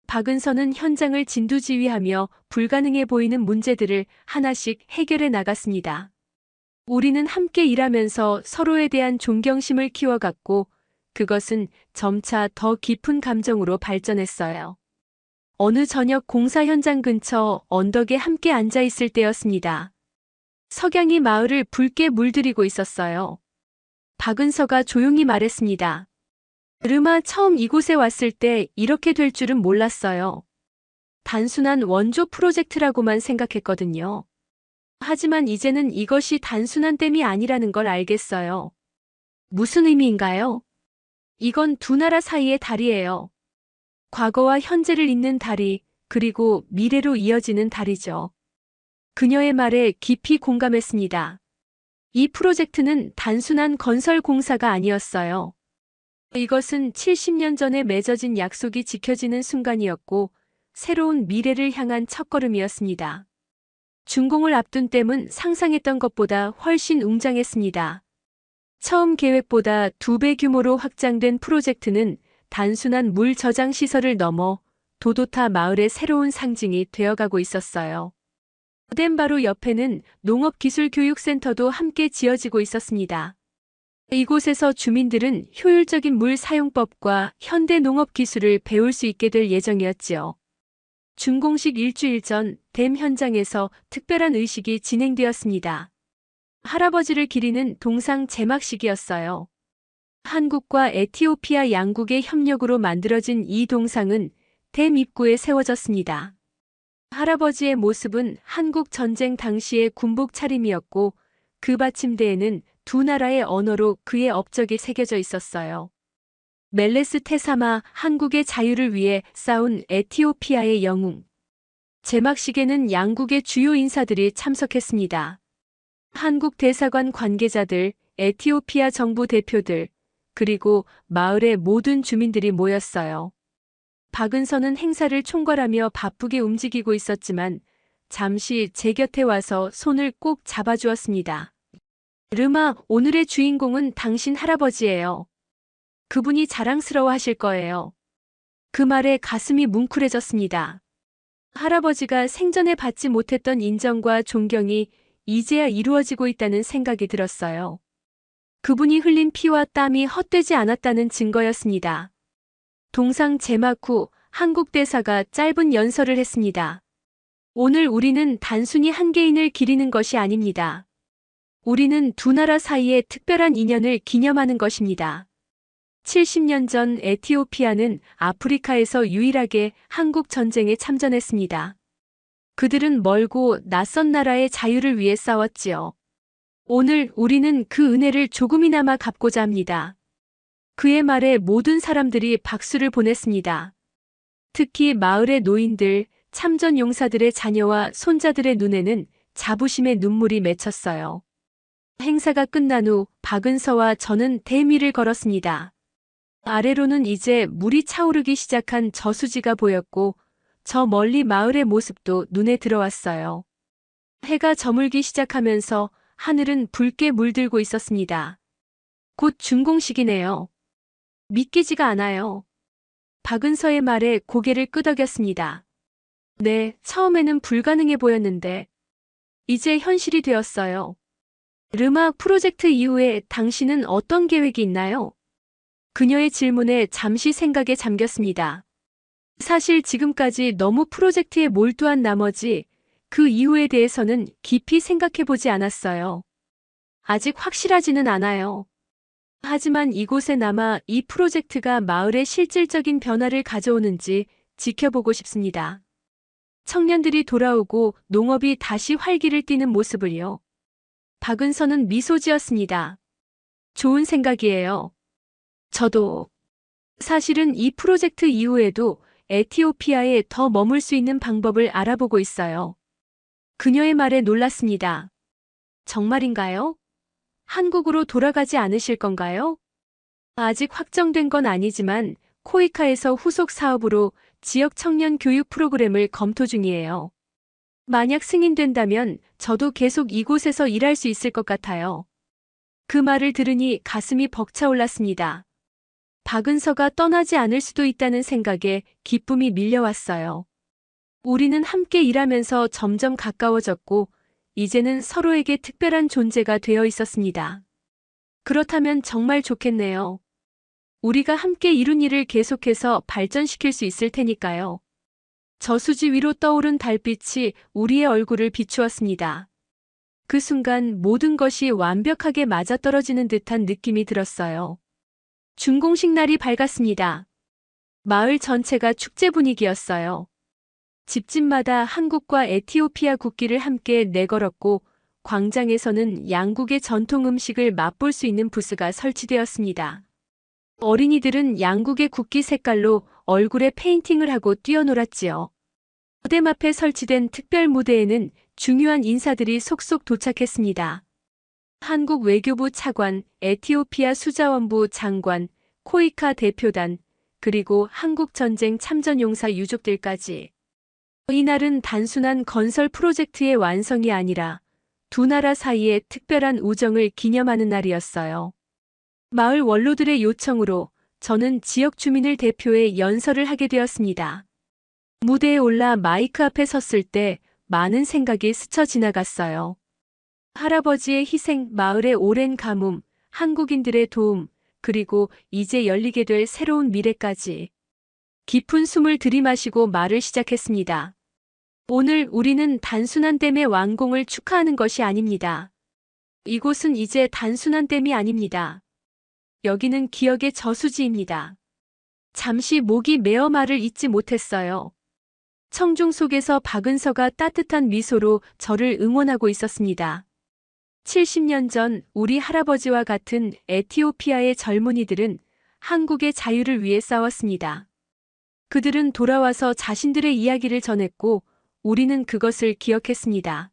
박은서는 현장을 진두지휘하며 불가능해 보이는 문제들을 하나씩 해결해 나갔습니다. 우리는 함께 일하면서 서로에 대한 존경심을 키워갔고, 그것은 점차 더 깊은 감정으로 발전했어요. 어느 저녁 공사 현장 근처 언덕에 함께 앉아 있을 때였습니다. 석양이 마을을 붉게 물들이고 있었어요. 박은서가 조용히 말했습니다. 르마, 처음 이곳에 왔을 때 이렇게 될 줄은 몰랐어요. 단순한 원조 프로젝트라고만 생각했거든요. 하지만 이제는 이것이 단순한 댐이 아니라는 걸 알겠어요. 무슨 의미인가요? 이건 두 나라 사이의 다리예요. 과거와 현재를 잇는 다리, 그리고 미래로 이어지는 다리죠. 그녀의 말에 깊이 공감했습니다. 이 프로젝트는 단순한 건설 공사가 아니었어요. 이것은 70년 전에 맺어진 약속이 지켜지는 순간이었고, 새로운 미래를 향한 첫걸음이었습니다. 준공을 앞둔 댐은 상상했던 것보다 훨씬 웅장했습니다. 처음 계획보다 2배 규모로 확장된 프로젝트는 단순한 물 저장 시설을 넘어 도도타 마을의 새로운 상징이 되어가고 있었어요. 댐 바로 옆에는 농업기술교육센터도 함께 지어지고 있었습니다. 이곳에서 주민들은 효율적인 물 사용법과 현대 농업 기술을 배울 수 있게 될 예정이었지요. 준공식 일주일 전 댐 현장에서 특별한 의식이 진행되었습니다. 할아버지를 기리는 동상 제막식이었어요. 한국과 에티오피아 양국의 협력으로 만들어진 이 동상은 댐 입구에 세워졌습니다. 할아버지의 모습은 한국 전쟁 당시의 군복 차림이었고, 그 받침대에는 두 나라의 언어로 그의 업적이 새겨져 있었어요. 멜레스 테사마, 한국의 자유를 위해 싸운 에티오피아의 영웅. 제막식에는 양국의 주요 인사들이 참석했습니다. 한국 대사관 관계자들, 에티오피아 정부 대표들, 그리고 마을의 모든 주민들이 모였어요. 박은서는 행사를 총괄하며 바쁘게 움직이고 있었지만 잠시 제 곁에 와서 손을 꼭 잡아주었습니다. 르마, 오늘의 주인공은 당신 할아버지예요. 그분이 자랑스러워 하실 거예요. 그 말에 가슴이 뭉클해졌습니다. 할아버지가 생전에 받지 못했던 인정과 존경이 이제야 이루어지고 있다는 생각이 들었어요. 그분이 흘린 피와 땀이 헛되지 않았다는 증거였습니다. 동상 제막 후 한국 대사가 짧은 연설을 했습니다. 오늘 우리는 단순히 한 개인을 기리는 것이 아닙니다. 우리는 두 나라 사이의 특별한 인연을 기념하는 것입니다. 70년 전 에티오피아는 아프리카에서 유일하게 한국 전쟁에 참전했습니다. 그들은 멀고 낯선 나라의 자유를 위해 싸웠지요. 오늘 우리는 그 은혜를 조금이나마 갚고자 합니다. 그의 말에 모든 사람들이 박수를 보냈습니다. 특히 마을의 노인들, 참전 용사들의 자녀와 손자들의 눈에는 자부심의 눈물이 맺혔어요. 행사가 끝난 후 박은서와 저는 댐 위를 걸었습니다. 아래로는 이제 물이 차오르기 시작한 저수지가 보였고, 저 멀리 마을의 모습도 눈에 들어왔어요. 해가 저물기 시작하면서 하늘은 붉게 물들고 있었습니다. 곧 준공식이네요. 믿기지가 않아요. 박은서의 말에 고개를 끄덕였습니다. 네, 처음에는 불가능해 보였는데 이제 현실이 되었어요. 르마 프로젝트 이후에 당신은 어떤 계획이 있나요? 그녀의 질문에 잠시 생각에 잠겼습니다. 사실 지금까지 너무 프로젝트에 몰두한 나머지 그 이후에 대해서는 깊이 생각해보지 않았어요. 아직 확실하지는 않아요. 하지만 이곳에 남아 이 프로젝트가 마을에 실질적인 변화를 가져오는지 지켜보고 싶습니다. 청년들이 돌아오고 농업이 다시 활기를 띠는 모습을요. 박은서는 미소 지었습니다. 좋은 생각이에요. 저도. 사실은 이 프로젝트 이후에도 에티오피아에 더 머물 수 있는 방법을 알아보고 있어요. 그녀의 말에 놀랐습니다. 정말인가요? 한국으로 돌아가지 않으실 건가요? 아직 확정된 건 아니지만 코이카에서 후속 사업으로 지역 청년 교육 프로그램을 검토 중이에요. 만약 승인된다면 저도 계속 이곳에서 일할 수 있을 것 같아요. 그 말을 들으니 가슴이 벅차올랐습니다. 박은서가 떠나지 않을 수도 있다는 생각에 기쁨이 밀려왔어요. 우리는 함께 일하면서 점점 가까워졌고, 이제는 서로에게 특별한 존재가 되어 있었습니다. 그렇다면 정말 좋겠네요. 우리가 함께 이룬 일을 계속해서 발전시킬 수 있을 테니까요. 저수지 위로 떠오른 달빛이 우리의 얼굴을 비추었습니다. 그 순간 모든 것이 완벽하게 맞아떨어지는 듯한 느낌이 들었어요. 준공식 날이 밝았습니다. 마을 전체가 축제 분위기였어요. 집집마다 한국과 에티오피아 국기를 함께 내걸었고, 광장에서는 양국의 전통 음식을 맛볼 수 있는 부스가 설치되었습니다. 어린이들은 양국의 국기 색깔로 얼굴에 페인팅을 하고 뛰어놀았지요. 무대 앞에 설치된 특별 무대에는 중요한 인사들이 속속 도착했습니다. 한국 외교부 차관, 에티오피아 수자원부 장관, 코이카 대표단, 그리고 한국전쟁 참전용사 유족들까지. 이날은 단순한 건설 프로젝트의 완성이 아니라 두 나라 사이의 특별한 우정을 기념하는 날이었어요. 마을 원로들의 요청으로 저는 지역 주민을 대표해 연설을 하게 되었습니다. 무대에 올라 마이크 앞에 섰을 때 많은 생각이 스쳐 지나갔어요. 할아버지의 희생, 마을의 오랜 가뭄, 한국인들의 도움, 그리고 이제 열리게 될 새로운 미래까지. 깊은 숨을 들이마시고 말을 시작했습니다. 오늘 우리는 단순한 댐의 완공을 축하하는 것이 아닙니다. 이곳은 이제 단순한 댐이 아닙니다. 여기는 기억의 저수지입니다. 잠시 목이 메어 말을 잇지 못했어요. 청중 속에서 박은서가 따뜻한 미소로 저를 응원하고 있었습니다. 70년 전 우리 할아버지와 같은 에티오피아의 젊은이들은 한국의 자유를 위해 싸웠습니다. 그들은 돌아와서 자신들의 이야기를 전했고 우리는 그것을 기억했습니다.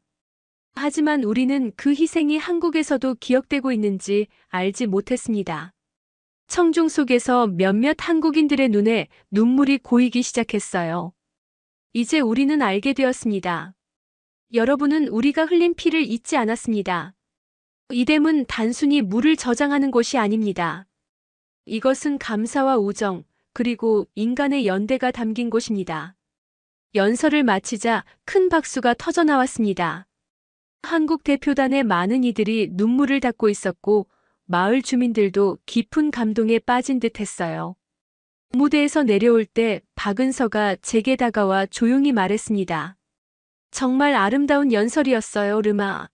하지만 우리는 그 희생이 한국에서도 기억되고 있는지 알지 못했습니다. 청중 속에서 몇몇 한국인들의 눈에 눈물이 고이기 시작했어요. 이제 우리는 알게 되었습니다. 여러분은 우리가 흘린 피를 잊지 않았습니다. 이 댐은 단순히 물을 저장하는 곳이 아닙니다. 이것은 감사와 우정, 그리고 인간의 연대가 담긴 곳입니다. 연설을 마치자 큰 박수가 터져나왔습니다. 한국 대표단의 많은 이들이 눈물을 닦고 있었고 마을 주민들도 깊은 감동에 빠진 듯 했어요. 무대에서 내려올 때 박은서가 제게 다가와 조용히 말했습니다. 정말 아름다운 연설이었어요, 르마.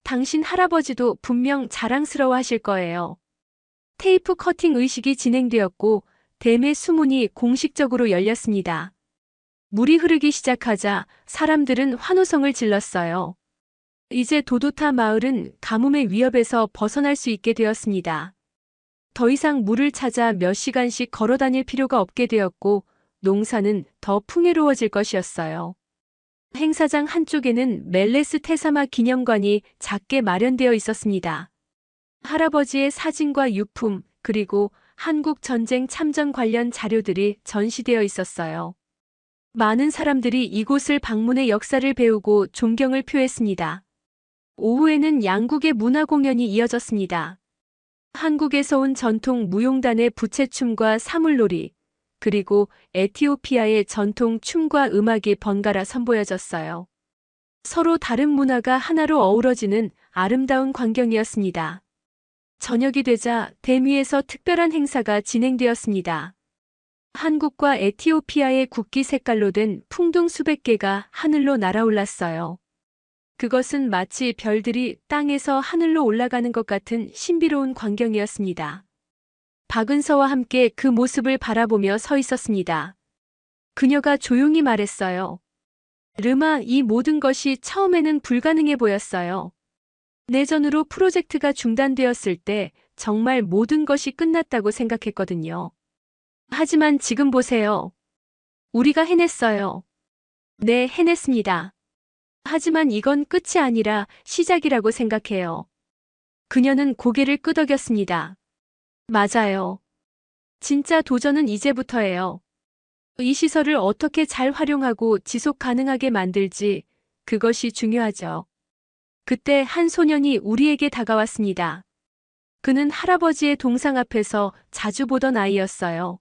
당신 할아버지도 분명 자랑스러워 하실 거예요. 테이프 커팅 의식이 진행되었고 댐의 수문이 공식적으로 열렸습니다. 물이 흐르기 시작하자 사람들은 환호성을 질렀어요. 이제 도도타 마을은 가뭄의 위협에서 벗어날 수 있게 되었습니다. 더 이상 물을 찾아 몇 시간씩 걸어 다닐 필요가 없게 되었고 농사는 더 풍요로워질 것이었어요. 행사장 한쪽에는 멜레스 테사마 기념관이 작게 마련되어 있었습니다. 할아버지의 사진과 유품, 그리고 한국 전쟁 참전 관련 자료들이 전시되어 있었어요. 많은 사람들이 이곳을 방문해 역사를 배우고 존경을 표했습니다. 오후에는 양국의 문화 공연이 이어졌습니다. 한국에서 온 전통 무용단의 부채춤과 사물놀이, 그리고 에티오피아의 전통 춤과 음악이 번갈아 선보여졌어요. 서로 다른 문화가 하나로 어우러지는 아름다운 광경이었습니다. 저녁이 되자 댐 위에서 특별한 행사가 진행되었습니다. 한국과 에티오피아의 국기 색깔로 된 풍등 수백 개가 하늘로 날아올랐어요. 그것은 마치 별들이 땅에서 하늘로 올라가는 것 같은 신비로운 광경이었습니다. 박은서와 함께 그 모습을 바라보며 서 있었습니다. 그녀가 조용히 말했어요. 르마, 이 모든 것이 처음에는 불가능해 보였어요. 내전으로 프로젝트가 중단되었을 때 정말 모든 것이 끝났다고 생각했거든요. 하지만 지금 보세요. 우리가 해냈어요. 네, 해냈습니다. 하지만 이건 끝이 아니라 시작이라고 생각해요. 그녀는 고개를 끄덕였습니다. 맞아요. 진짜 도전은 이제부터예요. 이 시설을 어떻게 잘 활용하고 지속 가능하게 만들지, 그것이 중요하죠. 그때 한 소년이 우리에게 다가왔습니다. 그는 할아버지의 동상 앞에서 자주 보던 아이였어요.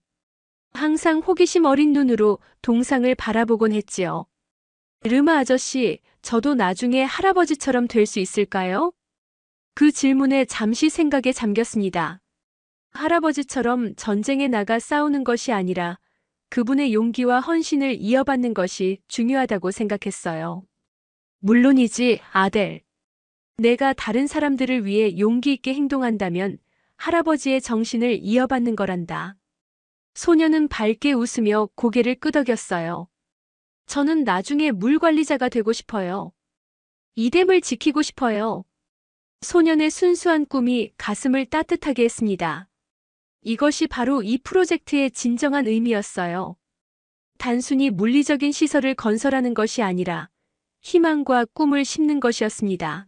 항상 호기심 어린 눈으로 동상을 바라보곤 했지요. 르마 아저씨, 저도 나중에 할아버지처럼 될 수 있을까요? 그 질문에 잠시 생각에 잠겼습니다. 할아버지처럼 전쟁에 나가 싸우는 것이 아니라 그분의 용기와 헌신을 이어받는 것이 중요하다고 생각했어요. 물론이지, 아델. 내가 다른 사람들을 위해 용기 있게 행동한다면 할아버지의 정신을 이어받는 거란다. 소녀는 밝게 웃으며 고개를 끄덕였어요. 저는 나중에 물 관리자가 되고 싶어요. 이 댐을 지키고 싶어요. 소년의 순수한 꿈이 가슴을 따뜻하게 했습니다. 이것이 바로 이 프로젝트의 진정한 의미였어요. 단순히 물리적인 시설을 건설하는 것이 아니라 희망과 꿈을 심는 것이었습니다.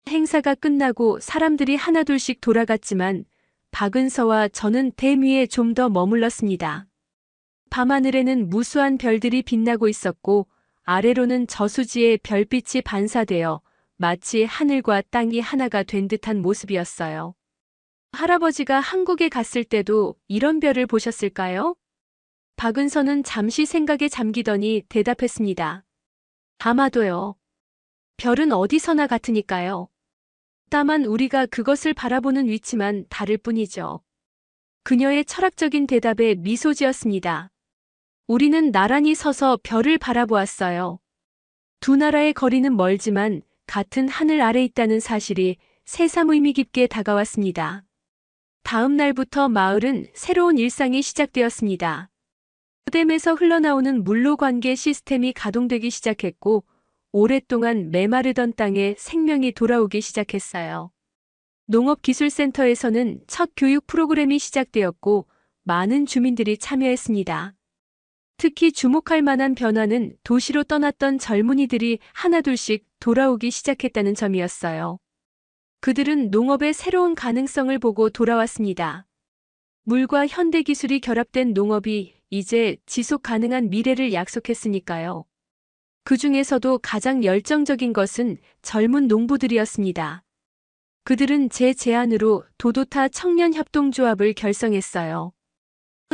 행사가 끝나고 사람들이 하나둘씩 돌아갔지만 박은서와 저는 댐 위에 좀 더 머물렀습니다. 밤하늘에는 무수한 별들이 빛나고 있었고 아래로는 저수지의 별빛이 반사되어 마치 하늘과 땅이 하나가 된 듯한 모습이었어요. 할아버지가 한국에 갔을 때도 이런 별을 보셨을까요? 박은서는 잠시 생각에 잠기더니 대답했습니다. 아마도요. 별은 어디서나 같으니까요. 다만 우리가 그것을 바라보는 위치만 다를 뿐이죠. 그녀의 철학적인 대답에 미소 지었습니다. 우리는 나란히 서서 별을 바라보았어요. 두 나라의 거리는 멀지만 같은 하늘 아래 있다는 사실이 새삼 의미 깊게 다가왔습니다. 다음 날부터 마을은 새로운 일상이 시작되었습니다. 댐에서 흘러나오는 물로 관계 시스템이 가동되기 시작했고 오랫동안 메마르던 땅에 생명이 돌아오기 시작했어요. 농업기술센터에서는 첫 교육 프로그램이 시작되었고 많은 주민들이 참여했습니다. 특히 주목할 만한 변화는 도시로 떠났던 젊은이들이 하나둘씩 돌아오기 시작했다는 점이었어요. 그들은 농업의 새로운 가능성을 보고 돌아왔습니다. 물과 현대 기술이 결합된 농업이 이제 지속 가능한 미래를 약속했으니까요. 그 중에서도 가장 열정적인 것은 젊은 농부들이었습니다. 그들은 제 제안으로 도도타 청년협동조합을 결성했어요.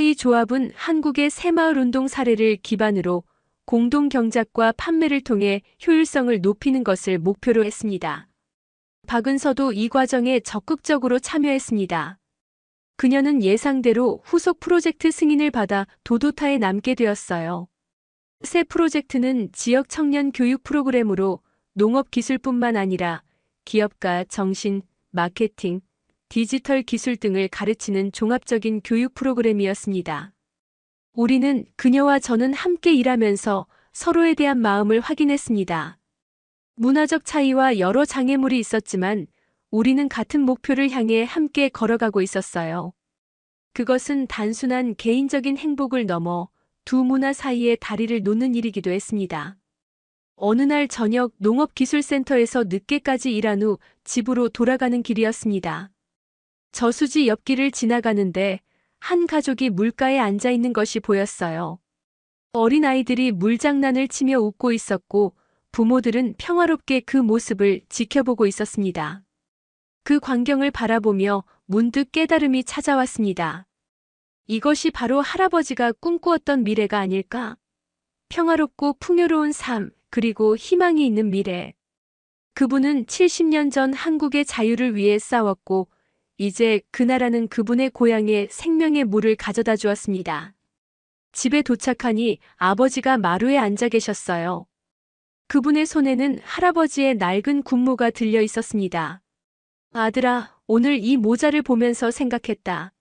이 조합은 한국의 새마을 운동 사례를 기반으로 공동 경작과 판매를 통해 효율성을 높이는 것을 목표로 했습니다. 박은서도 이 과정에 적극적으로 참여했습니다. 그녀는 예상대로 후속 프로젝트 승인을 받아 도도타에 남게 되었어요. 새 프로젝트는 지역 청년 교육 프로그램으로 농업 기술뿐만 아니라 기업가 정신, 마케팅, 디지털 기술 등을 가르치는 종합적인 교육 프로그램이었습니다. 우리는 그녀와 저는 함께 일하면서 서로에 대한 마음을 확인했습니다. 문화적 차이와 여러 장애물이 있었지만 우리는 같은 목표를 향해 함께 걸어가고 있었어요. 그것은 단순한 개인적인 행복을 넘어 두 문화 사이의 다리를 놓는 일이기도 했습니다. 어느 날 저녁 농업기술센터에서 늦게까지 일한 후 집으로 돌아가는 길이었습니다. 저수지 옆길을 지나가는데 한 가족이 물가에 앉아 있는 것이 보였어요. 어린 아이들이 물장난을 치며 웃고 있었고 부모들은 평화롭게 그 모습을 지켜보고 있었습니다. 그 광경을 바라보며 문득 깨달음이 찾아왔습니다. 이것이 바로 할아버지가 꿈꾸었던 미래가 아닐까? 평화롭고 풍요로운 삶, 그리고 희망이 있는 미래. 그분은 70년 전 한국의 자유를 위해 싸웠고 이제 그 나라는 그분의 고향에 생명의 물을 가져다 주었습니다. 집에 도착하니 아버지가 마루에 앉아 계셨어요. 그분의 손에는 할아버지의 낡은 군무가 들려 있었습니다. 아들아, 오늘 이 모자를 보면서 생각했다.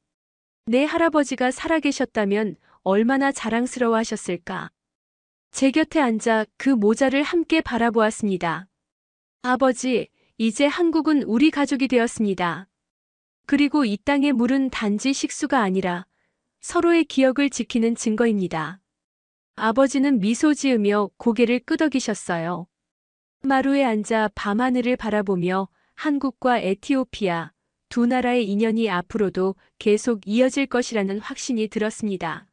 내 할아버지가 살아계셨다면 얼마나 자랑스러워 하셨을까. 제 곁에 앉아 그 모자를 함께 바라보았습니다. 아버지, 이제 한국은 우리 가족이 되었습니다. 그리고 이 땅의 물은 단지 식수가 아니라 서로의 기억을 지키는 증거입니다. 아버지는 미소 지으며 고개를 끄덕이셨어요. 마루에 앉아 밤하늘을 바라보며 한국과 에티오피아 두 나라의 인연이 앞으로도 계속 이어질 것이라는 확신이 들었습니다.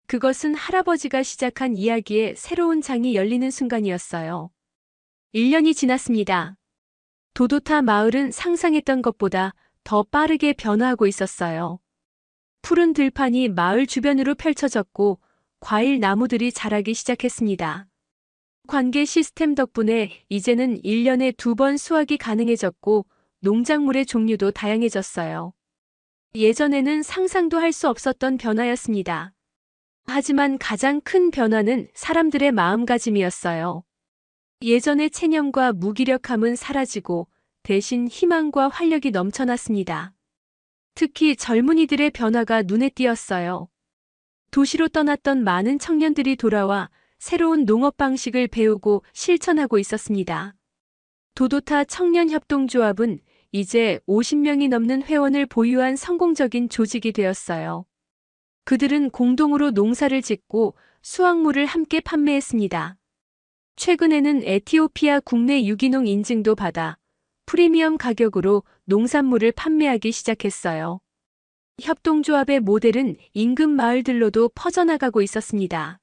그것은 할아버지가 시작한 이야기의 새로운 장이 열리는 순간이었어요. 1년이 지났습니다. 도도타 마을은 상상했던 것보다 더 빠르게 변화하고 있었어요. 푸른 들판이 마을 주변으로 펼쳐졌고 과일 나무들이 자라기 시작했습니다. 관계 시스템 덕분에 이제는 1년에 2번 수확이 가능해졌고 농작물의 종류도 다양해졌어요. 예전에는 상상도 할 수 없었던 변화였습니다. 하지만 가장 큰 변화는 사람들의 마음가짐이었어요. 예전의 체념과 무기력함은 사라지고 대신 희망과 활력이 넘쳐났습니다. 특히 젊은이들의 변화가 눈에 띄었어요. 도시로 떠났던 많은 청년들이 돌아와 새로운 농업 방식을 배우고 실천하고 있었습니다. 도도타 청년협동조합은 이제 50명이 넘는 회원을 보유한 성공적인 조직이 되었어요. 그들은 공동으로 농사를 짓고 수확물을 함께 판매했습니다. 최근에는 에티오피아 국내 유기농 인증도 받아 프리미엄 가격으로 농산물을 판매하기 시작했어요. 협동조합의 모델은 인근 마을들로도 퍼져나가고 있었습니다.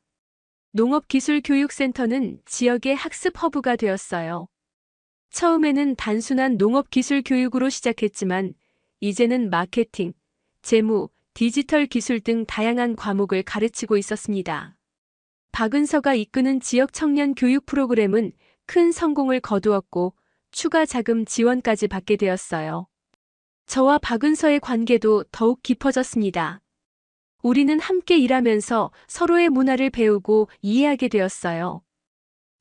농업기술교육센터는 지역의 학습 허브가 되었어요. 처음에는 단순한 농업기술 교육으로 시작했지만 이제는 마케팅, 재무, 디지털 기술 등 다양한 과목을 가르치고 있었습니다. 박은서가 이끄는 지역 청년 교육 프로그램은 큰 성공을 거두었고 추가 자금 지원까지 받게 되었어요. 저와 박은서의 관계도 더욱 깊어졌습니다. 우리는 함께 일하면서 서로의 문화를 배우고 이해하게 되었어요.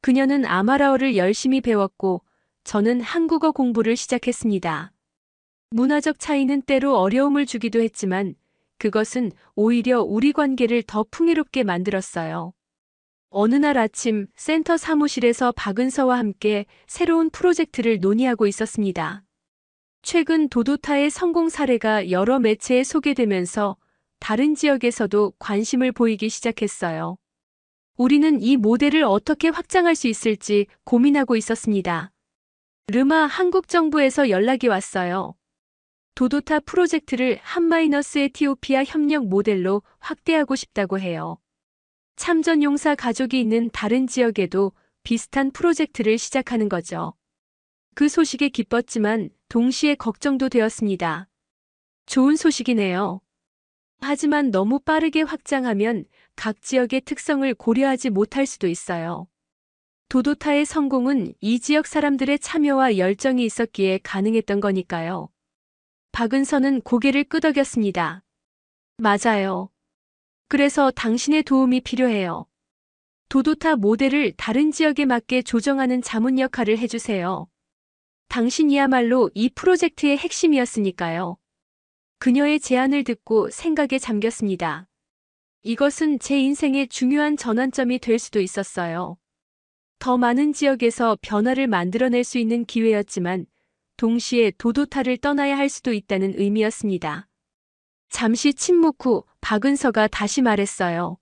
그녀는 아마라어를 열심히 배웠고 저는 한국어 공부를 시작했습니다. 문화적 차이는 때로 어려움을 주기도 했지만 그것은 오히려 우리 관계를 더 풍요롭게 만들었어요. 어느 날 아침 센터 사무실에서 박은서와 함께 새로운 프로젝트를 논의하고 있었습니다. 최근 도도타의 성공 사례가 여러 매체에 소개되면서 다른 지역에서도 관심을 보이기 시작했어요. 우리는 이 모델을 어떻게 확장할 수 있을지 고민하고 있었습니다. 르마 한국 정부에서 연락이 왔어요. 도도타 프로젝트를 한마이너스 에티오피아 협력 모델로 확대하고 싶다고 해요. 참전용사 가족이 있는 다른 지역에도 비슷한 프로젝트를 시작하는 거죠. 그 소식에 기뻤지만 동시에 걱정도 되었습니다. 좋은 소식이네요. 하지만 너무 빠르게 확장하면 각 지역의 특성을 고려하지 못할 수도 있어요. 도도타의 성공은 이 지역 사람들의 참여와 열정이 있었기에 가능했던 거니까요. 박은서는 고개를 끄덕였습니다. 맞아요. 그래서 당신의 도움이 필요해요. 도도타 모델을 다른 지역에 맞게 조정하는 자문 역할을 해주세요. 당신이야말로 이 프로젝트의 핵심이었으니까요. 그녀의 제안을 듣고 생각에 잠겼습니다. 이것은 제 인생의 중요한 전환점이 될 수도 있었어요. 더 많은 지역에서 변화를 만들어낼 수 있는 기회였지만 동시에 도도타를 떠나야 할 수도 있다는 의미였습니다. 잠시 침묵 후 박은서가 다시 말했어요.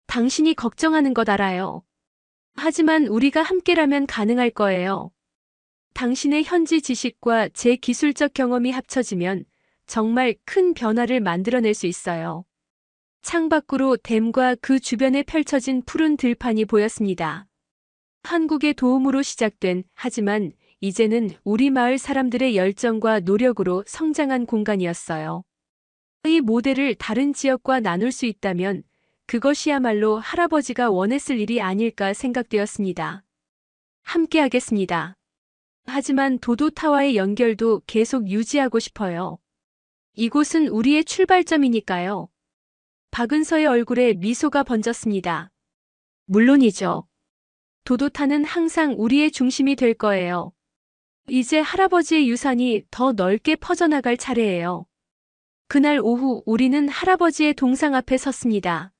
당신이 걱정하는 것 알아요. 하지만 우리가 함께라면 가능할 거예요. 당신의 현지 지식과 제 기술적 경험이 합쳐지면 정말 큰 변화를 만들어낼 수 있어요. 창밖으로 댐과 그 주변에 펼쳐진 푸른 들판이 보였습니다. 한국의 도움으로 시작된 하지만 이제는 우리 마을 사람들의 열정과 노력으로 성장한 공간이었어요. 이 모델을 다른 지역과 나눌 수 있다면 그것이야말로 할아버지가 원했을 일이 아닐까 생각되었습니다. 함께 하겠습니다. 하지만 도도타와의 연결도 계속 유지하고 싶어요. 이곳은 우리의 출발점이니까요. 박은서의 얼굴에 미소가 번졌습니다. 물론이죠. 도도타는 항상 우리의 중심이 될 거예요. 이제 할아버지의 유산이 더 넓게 퍼져나갈 차례예요. 그날 오후 우리는 할아버지의 동상 앞에 섰습니다.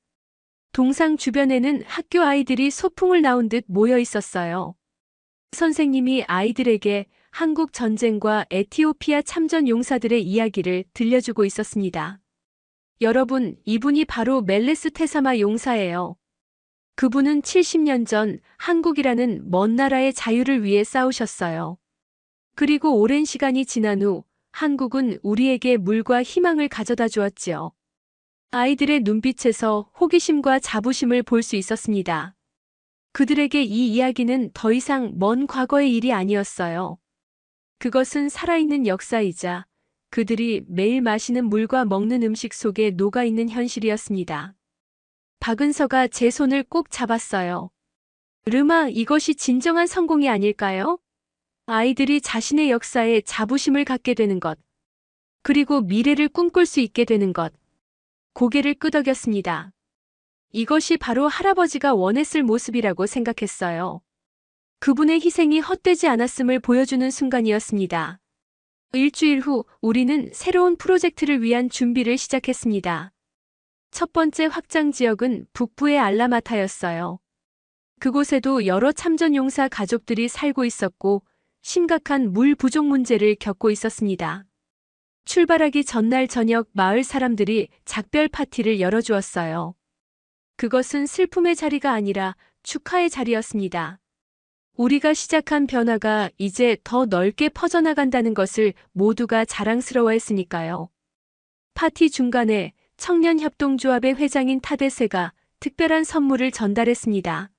동상 주변에는 학교 아이들이 소풍을 나온 듯 모여 있었어요. 선생님이 아이들에게 한국 전쟁과 에티오피아 참전 용사들의 이야기를 들려주고 있었습니다. 여러분, 이분이 바로 멜레스 테사마 용사예요. 그분은 70년 전 한국이라는 먼 나라의 자유를 위해 싸우셨어요. 그리고 오랜 시간이 지난 후 한국은 우리에게 물과 희망을 가져다 주었지요. 아이들의 눈빛에서 호기심과 자부심을 볼 수 있었습니다. 그들에게 이 이야기는 더 이상 먼 과거의 일이 아니었어요. 그것은 살아있는 역사이자 그들이 매일 마시는 물과 먹는 음식 속에 녹아있는 현실이었습니다. 박은서가 제 손을 꼭 잡았어요. 르마, 이것이 진정한 성공이 아닐까요? 아이들이 자신의 역사에 자부심을 갖게 되는 것, 그리고 미래를 꿈꿀 수 있게 되는 것. 고개를 끄덕였습니다. 이것이 바로 할아버지가 원했을 모습이라고 생각했어요. 그분의 희생이 헛되지 않았음을 보여주는 순간이었습니다. 일주일 후 우리는 새로운 프로젝트를 위한 준비를 시작했습니다. 첫 번째 확장 지역은 북부의 알라마타였어요. 그곳에도 여러 참전용사 가족들이 살고 있었고 심각한 물 부족 문제를 겪고 있었습니다. 출발하기 전날 저녁 마을 사람들이 작별 파티를 열어주었어요. 그것은 슬픔의 자리가 아니라 축하의 자리였습니다. 우리가 시작한 변화가 이제 더 넓게 퍼져나간다는 것을 모두가 자랑스러워했으니까요. 파티 중간에 청년협동조합의 회장인 타데세가 특별한 선물을 전달했습니다.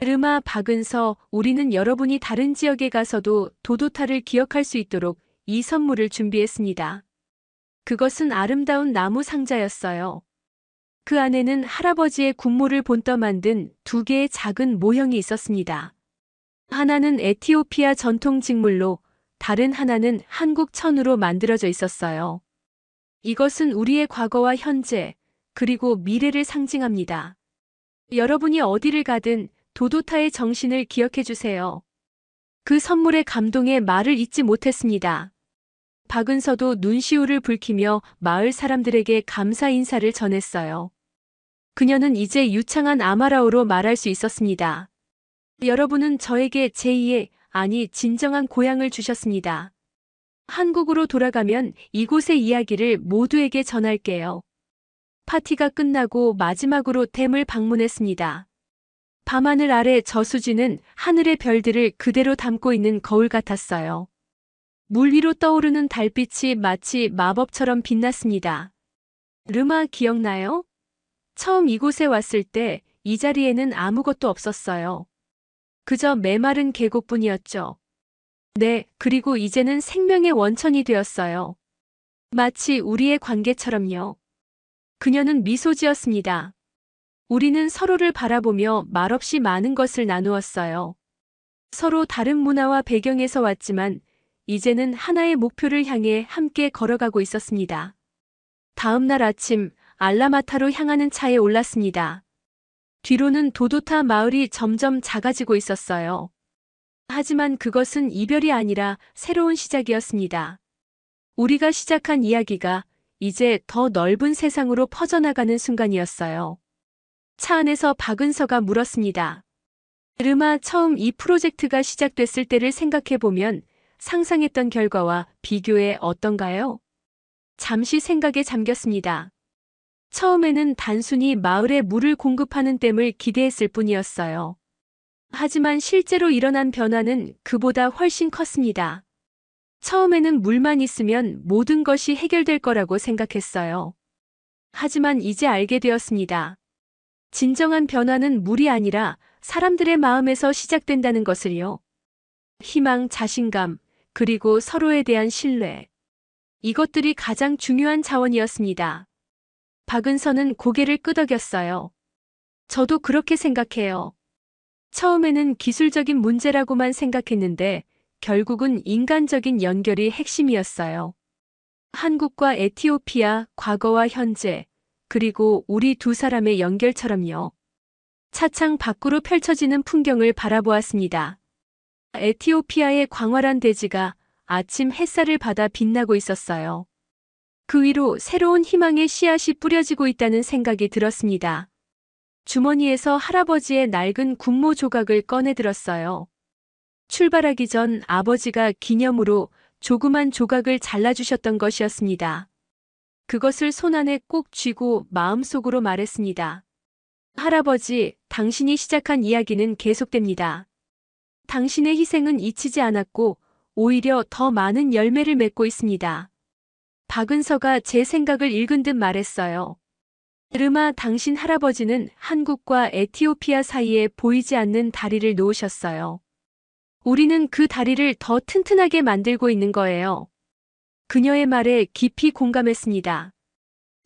르마, 박은서, 우리는 여러분이 다른 지역에 가서도 도도타를 기억할 수 있도록 이 선물을 준비했습니다. 그것은 아름다운 나무 상자였어요. 그 안에는 할아버지의 군모를 본떠 만든 두 개의 작은 모형이 있었습니다. 하나는 에티오피아 전통 직물로, 다른 하나는 한국 천으로 만들어져 있었어요. 이것은 우리의 과거와 현재, 그리고 미래를 상징합니다. 여러분이 어디를 가든 도도타의 정신을 기억해 주세요. 그 선물의 감동에 말을 잇지 못했습니다. 박은서도 눈시울을 붉히며 마을 사람들에게 감사 인사를 전했어요. 그녀는 이제 유창한 아마라어로 말할 수 있었습니다. 여러분은 저에게 제2의, 아니 진정한 고향을 주셨습니다. 한국으로 돌아가면 이곳의 이야기를 모두에게 전할게요. 파티가 끝나고 마지막으로 댐을 방문했습니다. 밤하늘 아래 저수지는 하늘의 별들을 그대로 담고 있는 거울 같았어요. 물 위로 떠오르는 달빛이 마치 마법처럼 빛났습니다. 르마, 기억나요? 처음 이곳에 왔을 때 이 자리에는 아무것도 없었어요. 그저 메마른 계곡뿐이었죠. 네, 그리고 이제는 생명의 원천이 되었어요. 마치 우리의 관계처럼요. 그녀는 미소 지었습니다. 우리는 서로를 바라보며 말없이 많은 것을 나누었어요. 서로 다른 문화와 배경에서 왔지만 이제는 하나의 목표를 향해 함께 걸어가고 있었습니다. 다음 날 아침 알라마타로 향하는 차에 올랐습니다. 뒤로는 도도타 마을이 점점 작아지고 있었어요. 하지만 그것은 이별이 아니라 새로운 시작이었습니다. 우리가 시작한 이야기가 이제 더 넓은 세상으로 퍼져나가는 순간이었어요. 차 안에서 박은서가 물었습니다. 르마, 처음 이 프로젝트가 시작됐을 때를 생각해보면 상상했던 결과와 비교해 어떤가요? 잠시 생각에 잠겼습니다. 처음에는 단순히 마을에 물을 공급하는 댐을 기대했을 뿐이었어요. 하지만 실제로 일어난 변화는 그보다 훨씬 컸습니다. 처음에는 물만 있으면 모든 것이 해결될 거라고 생각했어요. 하지만 이제 알게 되었습니다. 진정한 변화는 물이 아니라 사람들의 마음에서 시작된다는 것을요. 희망, 자신감, 그리고 서로에 대한 신뢰. 이것들이 가장 중요한 자원이었습니다. 박은서는 고개를 끄덕였어요. 저도 그렇게 생각해요. 처음에는 기술적인 문제라고만 생각했는데 결국은 인간적인 연결이 핵심이었어요. 한국과 에티오피아, 과거와 현재, 그리고 우리 두 사람의 연결처럼요. 차창 밖으로 펼쳐지는 풍경을 바라보았습니다. 에티오피아의 광활한 대지가 아침 햇살을 받아 빛나고 있었어요. 그 위로 새로운 희망의 씨앗이 뿌려지고 있다는 생각이 들었습니다. 주머니에서 할아버지의 낡은 군모 조각을 꺼내 들었어요. 출발하기 전 아버지가 기념으로 조그만 조각을 잘라주셨던 것이었습니다. 그것을 손안에 꼭 쥐고 마음속으로 말했습니다. 할아버지, 당신이 시작한 이야기는 계속됩니다. 당신의 희생은 잊히지 않았고 오히려 더 많은 열매를 맺고 있습니다. 박은서가 제 생각을 읽은 듯 말했어요. 르마, 당신 할아버지는 한국과 에티오피아 사이에 보이지 않는 다리를 놓으셨어요. 우리는 그 다리를 더 튼튼하게 만들고 있는 거예요. 그녀의 말에 깊이 공감했습니다.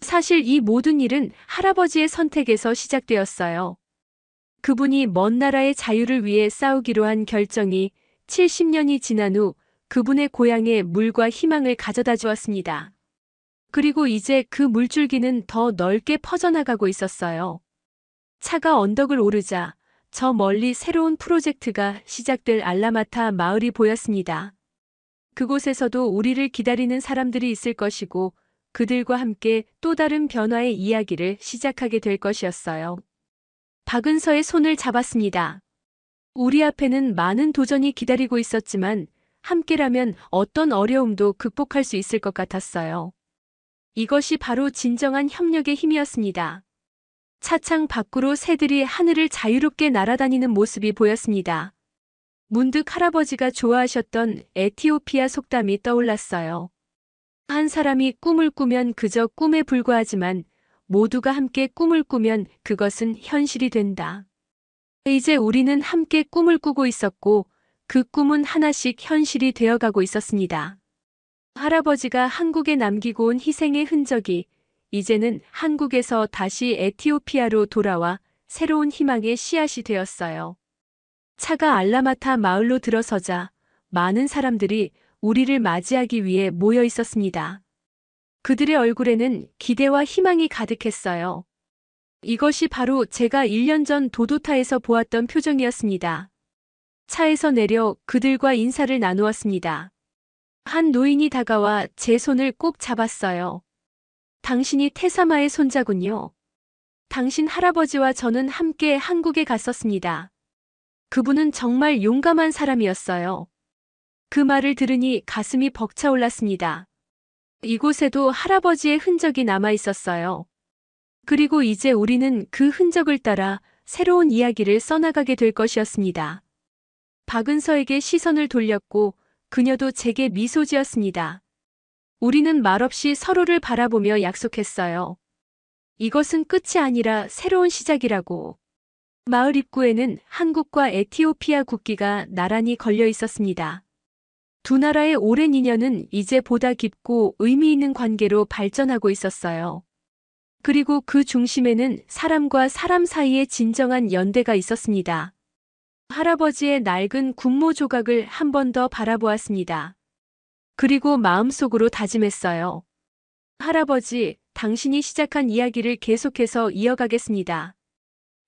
사실 이 모든 일은 할아버지의 선택에서 시작되었어요. 그분이 먼 나라의 자유를 위해 싸우기로 한 결정이 70년이 지난 후 그분의 고향에 물과 희망을 가져다 주었습니다. 그리고 이제 그 물줄기는 더 넓게 퍼져나가고 있었어요. 차가 언덕을 오르자 저 멀리 새로운 프로젝트가 시작될 알라마타 마을이 보였습니다. 그곳에서도 우리를 기다리는 사람들이 있을 것이고 그들과 함께 또 다른 변화의 이야기를 시작하게 될 것이었어요. 박은서의 손을 잡았습니다. 우리 앞에는 많은 도전이 기다리고 있었지만 함께라면 어떤 어려움도 극복할 수 있을 것 같았어요. 이것이 바로 진정한 협력의 힘이었습니다. 차창 밖으로 새들이 하늘을 자유롭게 날아다니는 모습이 보였습니다. 문득 할아버지가 좋아하셨던 에티오피아 속담이 떠올랐어요. 한 사람이 꿈을 꾸면 그저 꿈에 불과하지만 모두가 함께 꿈을 꾸면 그것은 현실이 된다. 이제 우리는 함께 꿈을 꾸고 있었고 그 꿈은 하나씩 현실이 되어가고 있었습니다. 할아버지가 한국에 남기고 온 희생의 흔적이 이제는 한국에서 다시 에티오피아로 돌아와 새로운 희망의 씨앗이 되었어요. 차가 알라마타 마을로 들어서자 많은 사람들이 우리를 맞이하기 위해 모여 있었습니다. 그들의 얼굴에는 기대와 희망이 가득했어요. 이것이 바로 제가 1년 전 도도타에서 보았던 표정이었습니다. 차에서 내려 그들과 인사를 나누었습니다. 한 노인이 다가와 제 손을 꼭 잡았어요. 당신이 테사마의 손자군요. 당신 할아버지와 저는 함께 한국에 갔었습니다. 그분은 정말 용감한 사람이었어요. 그 말을 들으니 가슴이 벅차올랐습니다. 이곳에도 할아버지의 흔적이 남아 있었어요. 그리고 이제 우리는 그 흔적을 따라 새로운 이야기를 써나가게 될 것이었습니다. 박은서에게 시선을 돌렸고 그녀도 제게 미소 지었습니다. 우리는 말없이 서로를 바라보며 약속했어요. 이것은 끝이 아니라 새로운 시작이라고. 마을 입구에는 한국과 에티오피아 국기가 나란히 걸려 있었습니다. 두 나라의 오랜 인연은 이제 보다 깊고 의미 있는 관계로 발전하고 있었어요. 그리고 그 중심에는 사람과 사람 사이의 진정한 연대가 있었습니다. 할아버지의 낡은 군모 조각을 한 번 더 바라보았습니다. 그리고 마음속으로 다짐했어요. 할아버지, 당신이 시작한 이야기를 계속해서 이어가겠습니다.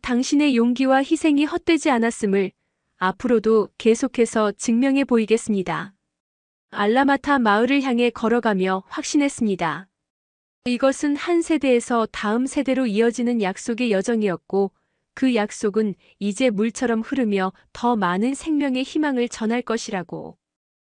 당신의 용기와 희생이 헛되지 않았음을 앞으로도 계속해서 증명해 보이겠습니다. 알라마타 마을을 향해 걸어가며 확신했습니다. 이것은 한 세대에서 다음 세대로 이어지는 약속의 여정이었고 그 약속은 이제 물처럼 흐르며 더 많은 생명의 희망을 전할 것이라고.